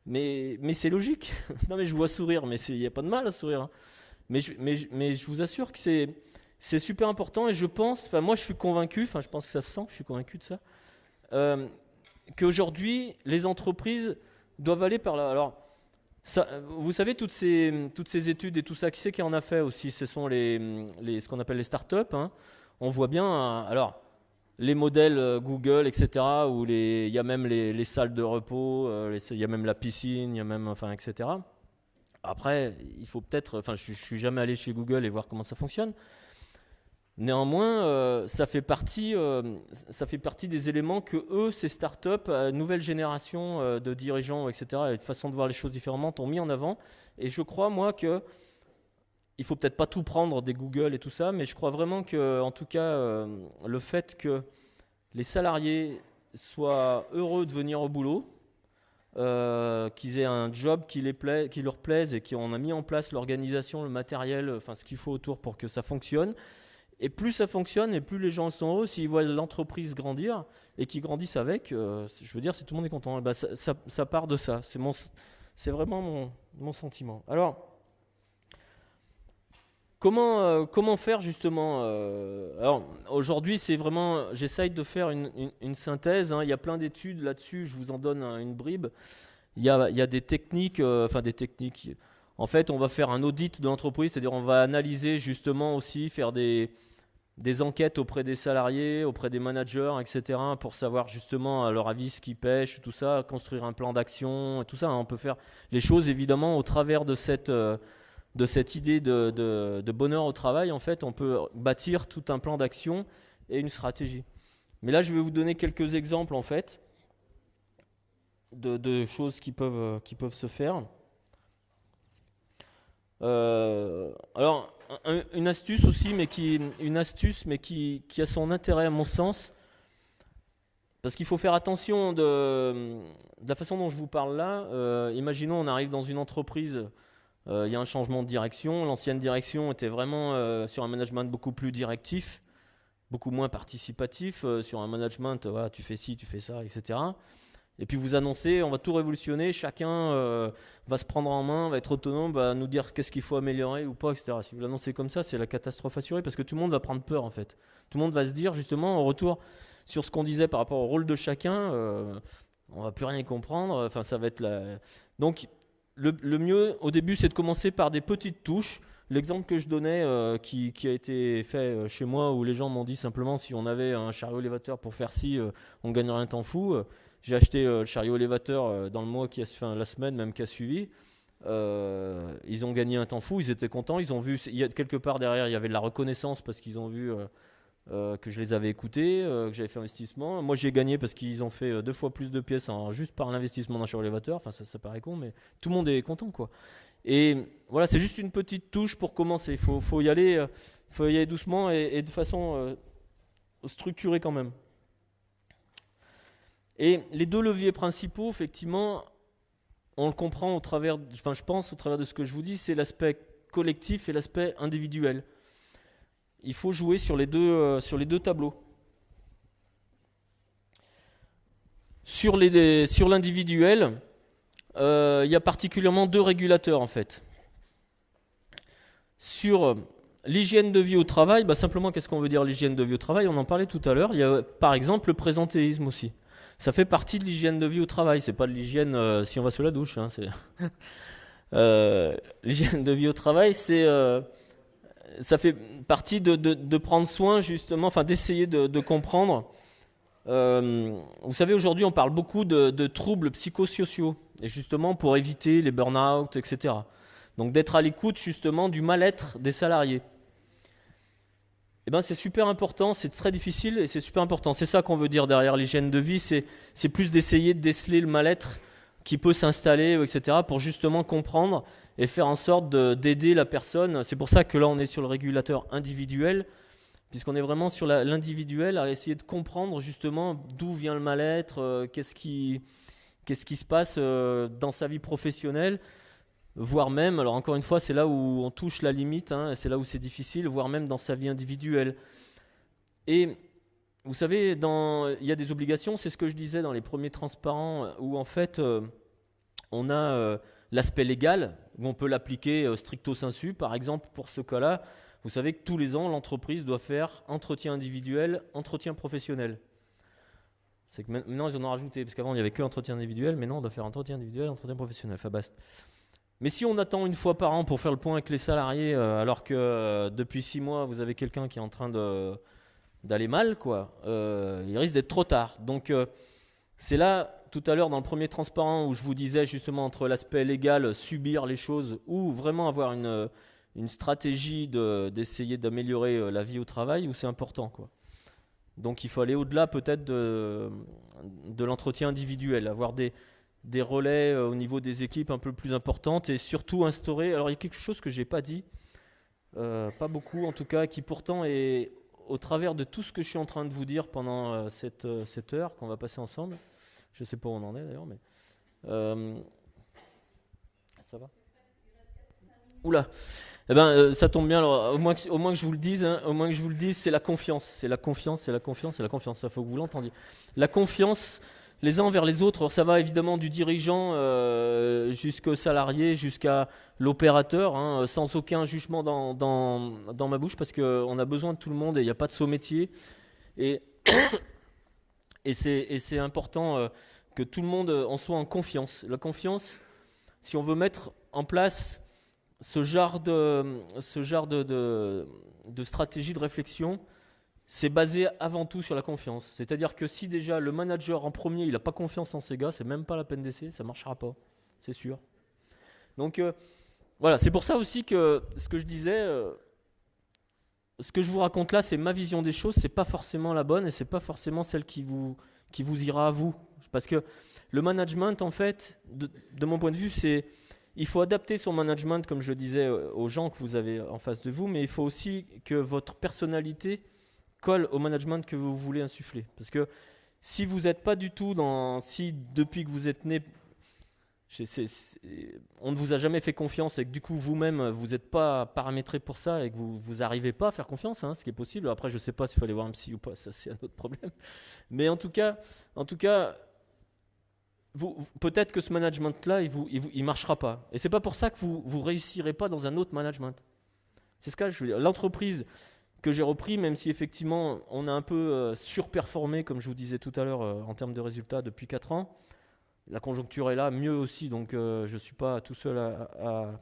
Mais c'est logique. Non, mais je vois sourire, mais il n'y a pas de mal à sourire. Hein. Mais je vous assure que c'est super important et je pense, enfin moi je suis convaincu, enfin je pense que ça se sent, je suis convaincu de ça, qu'aujourd'hui les entreprises doivent aller par là. Alors, ça, vous savez toutes ces études et tout ça, qui c'est qui en a fait aussi? Ce sont ce qu'on appelle les startups. Hein. On voit bien, alors les modèles Google, etc., où il y a même les salles de repos, il y a même la piscine, il y a même, enfin, etc. Après, il faut peut-être, enfin je suis jamais allé chez Google et voir comment ça fonctionne. Néanmoins, ça fait partie des éléments que eux, ces startups, nouvelle génération de dirigeants, etc., et de façon de voir les choses différemment, ont mis en avant. Et je crois, moi, que il faut peut-être pas tout prendre des Google et tout ça, mais je crois vraiment que, en tout cas, le fait que les salariés soient heureux de venir au boulot, qu'ils aient un job qui leur plaise et qu'on a mis en place l'organisation, le matériel, enfin ce qu'il faut autour pour que ça fonctionne. Et plus ça fonctionne et plus les gens sont heureux, s'ils voient l'entreprise grandir et qu'ils grandissent avec, je veux dire, si tout le monde est content, bah, ça part de ça. C'est vraiment mon sentiment. Alors, comment faire justement alors aujourd'hui c'est vraiment, j'essaye de faire une synthèse, hein. Il y a plein d'études là-dessus, je vous en donne une bribe. Il y a des techniques, enfin des techniques. En fait, on va faire un audit de l'entreprise, c'est-à-dire on va analyser justement aussi, faire des enquêtes auprès des salariés, auprès des managers, etc. pour savoir justement à leur avis ce qui pêche, tout ça, construire un plan d'action, tout ça, hein. On peut faire les choses évidemment au travers de cette idée de bonheur au travail. En fait, on peut bâtir tout un plan d'action et une stratégie. Mais là, je vais vous donner quelques exemples en fait de choses qui peuvent se faire. Alors, une astuce aussi, mais qui a son intérêt à mon sens, parce qu'il faut faire attention de la façon dont je vous parle là. Imaginons, on arrive dans une entreprise, il y a un changement de direction. L'ancienne direction était vraiment sur un management beaucoup plus directif, beaucoup moins participatif, sur un management, voilà, tu fais ci, tu fais ça, etc. Et puis vous annoncez, on va tout révolutionner, chacun va se prendre en main, va être autonome, va nous dire qu'est-ce qu'il faut améliorer ou pas, etc. Si vous l'annoncez comme ça, c'est la catastrophe assurée parce que tout le monde va prendre peur en fait. Tout le monde va se dire justement, en retour sur ce qu'on disait par rapport au rôle de chacun, on va plus rien comprendre, enfin ça va être la... Donc le mieux au début c'est de commencer par des petites touches. L'exemple que je donnais qui a été fait chez moi où les gens m'ont dit simplement si on avait un chariot élévateur pour faire ci, on gagnerait un temps fou. J'ai acheté le chariot élévateur dans le mois enfin, la semaine même qui a suivi. Ils ont gagné un temps fou, ils étaient contents. Ils ont vu, quelque part derrière, il y avait de la reconnaissance parce qu'ils ont vu que je les avais écoutés, que j'avais fait investissement. Moi, j'ai gagné parce qu'ils ont fait 2 fois plus de pièces juste par l'investissement d'un chariot élévateur. Enfin, ça paraît con, mais tout le monde est content, quoi. Et voilà, c'est juste une petite touche pour commencer. Il faut y aller doucement et de façon structurée quand même. Et les 2 leviers principaux, effectivement, on le comprend au travers, enfin je pense au travers de ce que je vous dis, c'est l'aspect collectif et l'aspect individuel. Il faut jouer sur les deux tableaux. Sur l'individuel, il y a particulièrement 2 régulateurs en fait. Sur l'hygiène de vie au travail, bah simplement qu'est-ce qu'on veut dire l'hygiène de vie au travail? On en parlait tout à l'heure. Il y a par exemple le présentéisme aussi. Ça fait partie de l'hygiène de vie au travail. C'est pas de l'hygiène si on va sous la douche. Hein, l'hygiène de vie au travail, ça fait partie de prendre soin justement, enfin d'essayer de comprendre. Vous savez, aujourd'hui, on parle beaucoup de troubles psychosociaux et justement pour éviter les burn-out, etc. Donc d'être à l'écoute justement du mal-être des salariés. Eh ben, c'est super important, c'est très difficile et c'est super important. C'est ça qu'on veut dire derrière l'hygiène de vie, c'est plus d'essayer de déceler le mal-être qui peut s'installer, etc. pour justement comprendre et faire en sorte d'aider la personne. C'est pour ça que là on est sur le régulateur individuel, puisqu'on est vraiment sur l'individuel à essayer de comprendre justement d'où vient le mal-être, qu'est-ce qui se passe dans sa vie professionnelle. Voire même, alors encore une fois, c'est là où on touche la limite, hein, c'est là où c'est difficile, voire même dans sa vie individuelle. Et vous savez, il y a des obligations, c'est ce que je disais dans les premiers transparents, où en fait, on a l'aspect légal, où on peut l'appliquer stricto sensu. Par exemple, pour ce cas-là, vous savez que tous les ans, l'entreprise doit faire entretien individuel, entretien professionnel. C'est que maintenant, ils en ont rajouté, parce qu'avant, il n'y avait que entretien individuel, mais non, on doit faire entretien individuel, entretien professionnel, enfin basta. Mais si on attend une fois par an pour faire le point avec les salariés, alors que depuis 6 mois, vous avez quelqu'un qui est en train d'aller mal, quoi, il risque d'être trop tard. Donc, c'est là, tout à l'heure, dans le premier transparent, où je vous disais justement entre l'aspect légal, subir les choses, ou vraiment avoir une stratégie d'essayer d'améliorer la vie au travail, où c'est important, quoi. Donc, il faut aller au-delà peut-être de l'entretien individuel, avoir des relais au niveau des équipes un peu plus importantes et surtout instaurer, alors il y a quelque chose que je n'ai pas dit, pas beaucoup en tout cas, qui pourtant est au travers de tout ce que je suis en train de vous dire pendant cette heure qu'on va passer ensemble. Je sais pas où on en est d'ailleurs, mais ça va. Oula. Eh ben, ça tombe bien. Alors, au moins que je vous le dise, hein, au moins que je vous le dise, c'est la confiance, c'est la confiance, c'est la confiance, c'est la confiance. Ça faut que vous l'entendiez. La confiance les uns envers les autres. Alors, ça va évidemment du dirigeant jusqu'au salarié, jusqu'à l'opérateur, hein, sans aucun jugement dans ma bouche, parce qu'on a besoin de tout le monde et il n'y a pas de saut métier. Et, et c'est important que tout le monde en soit en confiance. La confiance, si on veut mettre en place ce genre de stratégie de réflexion, c'est basé avant tout sur la confiance. C'est-à-dire que si déjà le manager en premier, il n'a pas confiance en ses gars, c'est même pas la peine d'essayer, ça ne marchera pas, c'est sûr. Donc voilà, c'est pour ça aussi que ce que je disais, ce que je vous raconte là, c'est ma vision des choses, c'est pas forcément la bonne et c'est pas forcément celle qui vous ira à vous. Parce que le management, en fait, de mon point de vue, il faut adapter son management, comme je le disais, aux gens que vous avez en face de vous, mais il faut aussi que votre personnalité colle au management que vous voulez insuffler. Parce que si vous n'êtes pas du tout si depuis que vous êtes né, on ne vous a jamais fait confiance et que du coup vous-même vous n'êtes pas paramétré pour ça et que vous n'arrivez pas à faire confiance, hein, ce qui est possible. Après, je ne sais pas s'il faut aller voir un psy ou pas, ça c'est un autre problème. Mais en tout cas, peut-être que ce management-là, il marchera pas. Et c'est pas pour ça que vous réussirez pas dans un autre management. C'est ce que je veux dire. L'entreprise que j'ai repris, même si effectivement on a un peu surperformé, comme je vous disais tout à l'heure, en termes de résultats depuis 4 ans, la conjoncture est là, mieux aussi, donc je ne suis pas tout seul à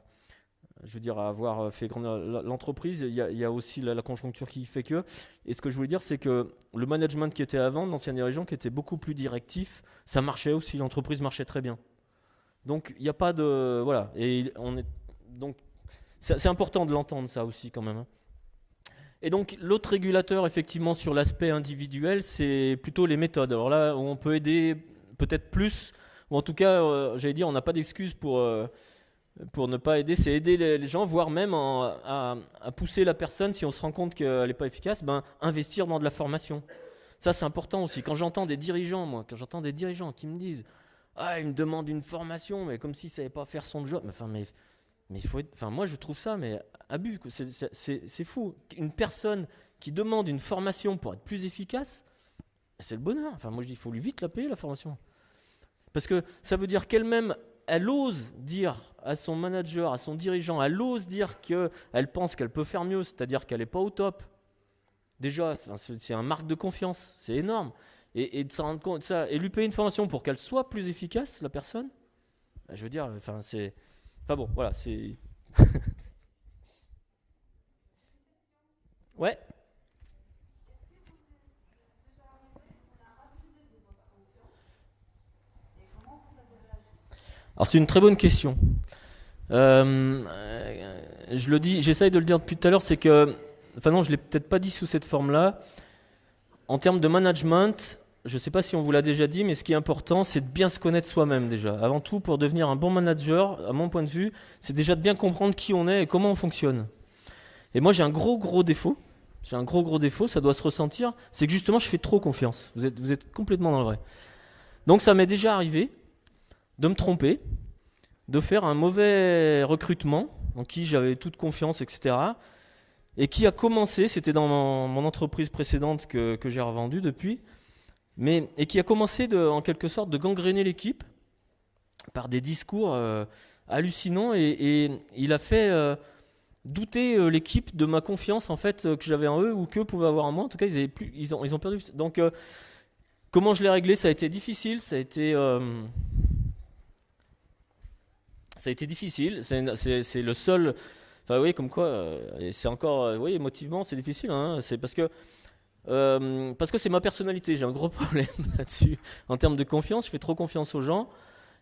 avoir fait grandir l'entreprise. Il y a aussi la conjoncture qui fait que. Et ce que je voulais dire, c'est que le management qui était avant, l'ancienne dirigeant, qui était beaucoup plus directif, ça marchait aussi, l'entreprise marchait très bien. Donc il n'y a pas de... Voilà. Et donc c'est important de l'entendre ça aussi quand même, hein. Et donc l'autre régulateur effectivement sur l'aspect individuel, c'est plutôt les méthodes. Alors là, on peut aider peut-être plus, ou en tout cas, j'allais dire, on n'a pas d'excuse pour ne pas aider, c'est aider les gens, voire même à pousser la personne, si on se rend compte qu'elle n'est pas efficace, investir dans de la formation. Ça, c'est important aussi. Quand j'entends des dirigeants qui me disent « Ah, ils me demandent une formation, mais comme s'ils ne savaient pas faire son job. » Mais moi, je trouve ça abus. C'est fou. Une personne qui demande une formation pour être plus efficace, c'est le bonheur. Enfin, moi, je dis il faut lui vite la payer, la formation. Parce que ça veut dire qu'elle-même, elle ose dire à son manager, à son dirigeant, elle ose dire qu'elle pense qu'elle peut faire mieux, c'est-à-dire qu'elle n'est pas au top. Déjà, c'est un marque de confiance, c'est énorme. Et de s'en rendre compte de ça, et lui payer une formation pour qu'elle soit plus efficace, la personne, je veux dire, c'est... Enfin bon, voilà, c'est... Ouais. Alors c'est une très bonne question. Je le dis, j'essaye de le dire depuis tout à l'heure, c'est que... Enfin non, je ne l'ai peut-être pas dit sous cette forme-là. En termes de management, je ne sais pas si on vous l'a déjà dit, mais ce qui est important, c'est de bien se connaître soi-même déjà. Avant tout, pour devenir un bon manager, à mon point de vue, c'est déjà de bien comprendre qui on est et comment on fonctionne. Et moi, j'ai un gros défaut. J'ai un gros défaut, ça doit se ressentir. C'est que justement, je fais trop confiance. Vous êtes complètement dans le vrai. Donc, ça m'est déjà arrivé de me tromper, de faire un mauvais recrutement en qui j'avais toute confiance, etc. Et qui a commencé, c'était dans mon entreprise précédente que j'ai revendue depuis, et qui a commencé en quelque sorte de gangréner l'équipe par des discours hallucinants et il a fait douter l'équipe de ma confiance en fait que j'avais en eux ou qu'eux pouvaient avoir en moi. En tout cas, ils ont perdu. Donc, comment je l'ai réglé? Ça a été difficile, ça a été difficile. C'est le seul. Enfin, oui, comme quoi, et c'est encore, oui, émotivement, c'est difficile. Hein, c'est parce que c'est ma personnalité. J'ai un gros problème là-dessus. En termes de confiance, je fais trop confiance aux gens.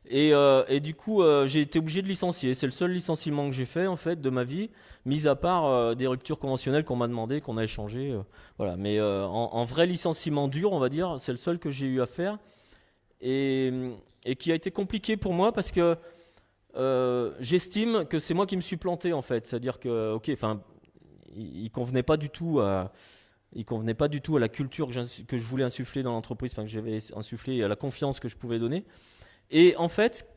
Et du coup, j'ai été obligé de licencier. C'est le seul licenciement que j'ai fait, en fait, de ma vie, mis à part des ruptures conventionnelles qu'on m'a demandé, qu'on a échangées. Voilà. Mais en vrai licenciement dur, on va dire, c'est le seul que j'ai eu à faire. Et qui a été compliqué pour moi parce que j'estime que c'est moi qui me suis planté, en fait. C'est-à-dire que, ok, enfin, il convenait pas du tout à la culture que je voulais insuffler dans l'entreprise, enfin que j'avais insufflé, à la confiance que je pouvais donner. Et en fait,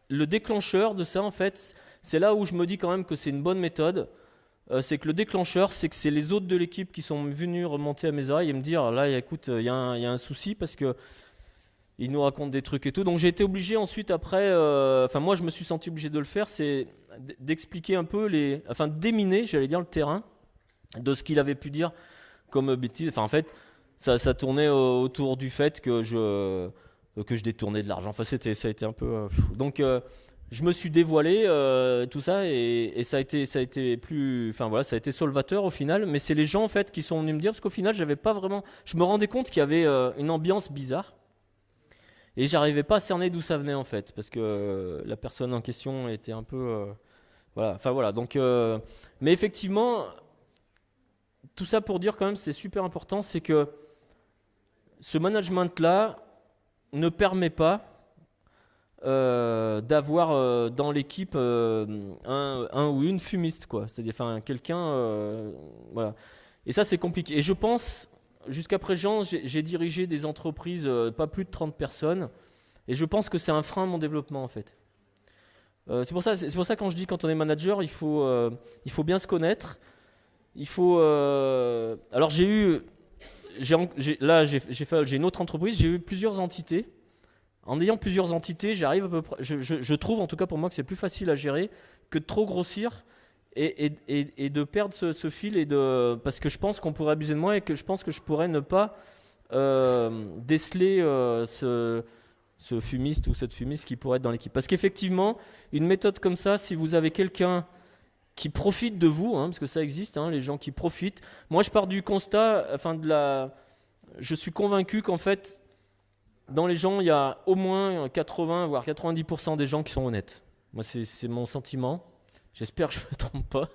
le déclencheur de ça, en fait, c'est là où je me dis quand même que c'est une bonne méthode. C'est que le déclencheur, c'est que c'est les autres de l'équipe qui sont venus remonter à mes oreilles et me dire, là, écoute, il y a un souci parce que il nous raconte des trucs et tout. Donc j'ai été obligé ensuite après, moi je me suis senti obligé de le faire, c'est d'expliquer un peu déminer, j'allais dire, le terrain de ce qu'il avait pu dire comme bêtise. Enfin en fait, ça tournait autour du fait que je détournais de l'argent. Enfin ça a été un peu. Donc je me suis dévoilé tout ça et ça a été plus. Enfin voilà, ça a été solvateur au final. Mais c'est les gens en fait qui sont venus me dire parce qu'au final j'avais pas vraiment. Je me rendais compte qu'il y avait une ambiance bizarre. Et j'arrivais pas à cerner d'où ça venait en fait, parce que la personne en question était un peu, voilà. Enfin voilà. Donc, mais effectivement, tout ça pour dire quand même, c'est super important, c'est que ce management-là ne permet pas d'avoir dans l'équipe un ou une fumiste, quoi. C'est-à-dire, enfin, quelqu'un, voilà. Et ça, c'est compliqué. Et je pense. Jusqu'à présent, j'ai dirigé des entreprises, pas plus de 30 personnes, et je pense que c'est un frein à mon développement en fait. C'est pour ça quand je dis quand on est manager, il faut bien se connaître. Il faut. Alors j'ai une autre entreprise, j'ai eu plusieurs entités. En ayant plusieurs entités, j'arrive à peu près. Je trouve en tout cas pour moi que c'est plus facile à gérer que de trop grossir. Et de perdre ce fil parce que je pense qu'on pourrait abuser de moi et que je pense que je pourrais ne pas déceler ce fumiste ou cette fumiste qui pourrait être dans l'équipe. Parce qu'effectivement, une méthode comme ça, si vous avez quelqu'un qui profite de vous, parce que ça existe, les gens qui profitent. Moi, je pars du constat, je suis convaincu qu'en fait, dans les gens, il y a au moins 80 voire 90% des gens qui sont honnêtes. Moi, c'est mon sentiment. J'espère que je ne me trompe pas.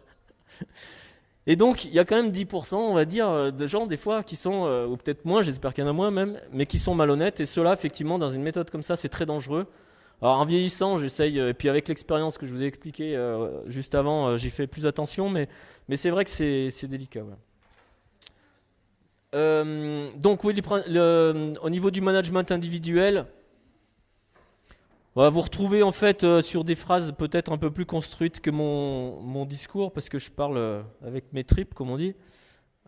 Et donc, il y a quand même 10%, on va dire, de gens, des fois, qui sont, ou peut-être moins, j'espère qu'il y en a moins même, mais qui sont malhonnêtes. Et cela, effectivement, dans une méthode comme ça, c'est très dangereux. Alors, en vieillissant, j'essaye, et puis avec l'expérience que je vous ai expliquée juste avant, j'y fais plus attention, mais c'est vrai que c'est délicat. Ouais. Donc, oui, au niveau du management individuel, vous retrouvez en fait sur des phrases peut-être un peu plus construites que mon discours, parce que je parle avec mes tripes, comme on dit.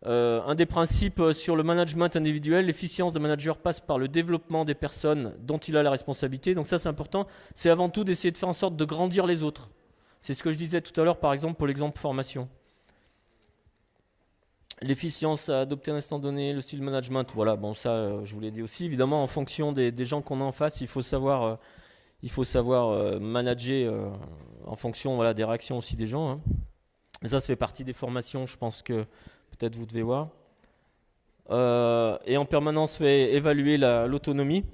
Un des principes sur le management individuel, l'efficience d'un manager passe par le développement des personnes dont il a la responsabilité. Donc ça, c'est important. C'est avant tout d'essayer de faire en sorte de grandir les autres. C'est ce que je disais tout à l'heure, par exemple, pour l'exemple formation. L'efficience à adopter à un instant donné, le style management, voilà, bon ça, je vous l'ai dit aussi. Évidemment, en fonction des gens qu'on a en face, il faut savoir manager en fonction des réactions aussi des gens. Et ça fait partie des formations, je pense que peut-être vous devez voir. Et en permanence, évaluer l'autonomie.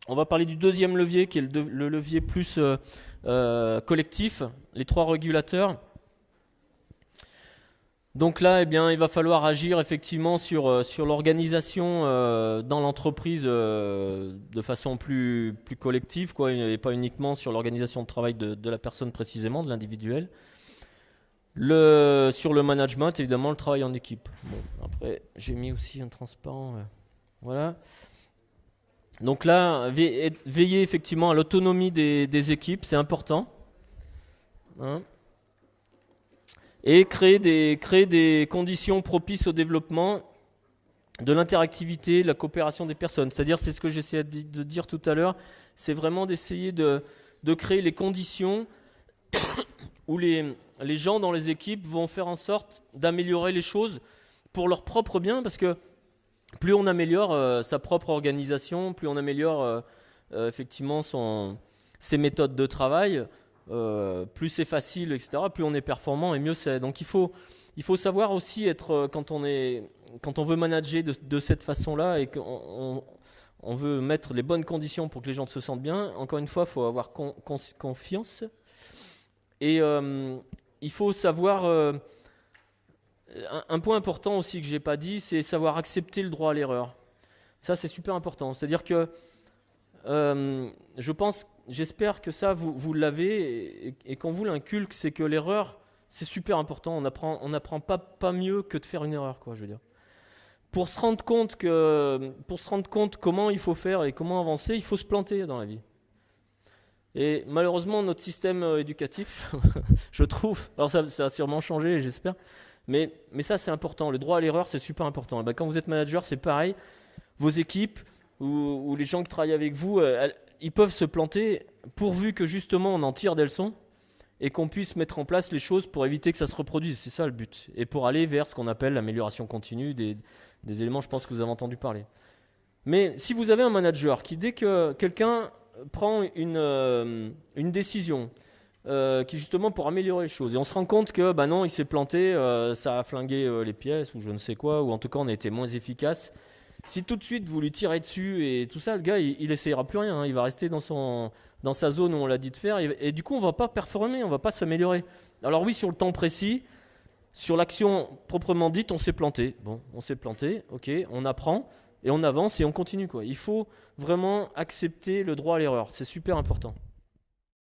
On va parler du deuxième levier, qui est le levier plus collectif, les 3 régulateurs. Donc là, il va falloir agir effectivement sur l'organisation dans l'entreprise de façon plus collective, quoi, et pas uniquement sur l'organisation de travail de la personne précisément, de l'individuel. Sur le management, évidemment, le travail en équipe. Bon, après, j'ai mis aussi un transparent. Voilà. Donc là, veiller effectivement à l'autonomie des équipes, c'est important. Et créer des conditions propices au développement de l'interactivité, de la coopération des personnes. C'est-à-dire, c'est ce que j'essayais de dire tout à l'heure, c'est vraiment d'essayer de créer les conditions où les gens dans les équipes vont faire en sorte d'améliorer les choses pour leur propre bien, parce que plus on améliore sa propre organisation, plus on améliore effectivement ses méthodes de travail, plus c'est facile, etc., plus on est performant et mieux c'est. Donc il faut savoir aussi être, quand on veut manager de cette façon-là et qu'on veut mettre les bonnes conditions pour que les gens se sentent bien, encore une fois, il faut avoir confiance. Et il faut savoir... un point important aussi que je n'ai pas dit, c'est savoir accepter le droit à l'erreur. Ça, c'est super important. C'est-à-dire que j'espère que ça, vous l'avez et qu'on vous l'inculque, c'est que l'erreur C'est super important. On n'apprend pas mieux que de faire une erreur, quoi, je veux dire. Pour se rendre compte comment il faut faire et comment avancer, il faut se planter dans la vie. Et malheureusement, notre système éducatif, je trouve, alors ça a sûrement changé, j'espère, mais ça c'est important. Le droit à l'erreur, c'est super important. Et ben, quand vous êtes manager, c'est pareil. Vos équipes ou les gens qui travaillent avec vous, ils peuvent se planter pourvu que justement on en tire des leçons et qu'on puisse mettre en place les choses pour éviter que ça se reproduise. C'est ça le but. Et pour aller vers ce qu'on appelle l'amélioration continue des éléments, je pense que vous avez entendu parler. Mais si vous avez un manager qui, dès que quelqu'un prend une décision qui justement pour améliorer les choses, et on se rend compte que bah non, il s'est planté, ça a flingué les pièces ou je ne sais quoi, ou en tout cas on a été moins efficace. Si tout de suite vous lui tirez dessus et tout ça, le gars il essayera plus rien, hein. Il va rester dans sa zone où on l'a dit de faire et du coup on va pas performer, on va pas s'améliorer. Alors oui, sur le temps précis, sur l'action proprement dite, on s'est planté. Bon, on s'est planté, ok, on apprend et on avance et on continue, quoi. Il faut vraiment accepter le droit à l'erreur, c'est super important.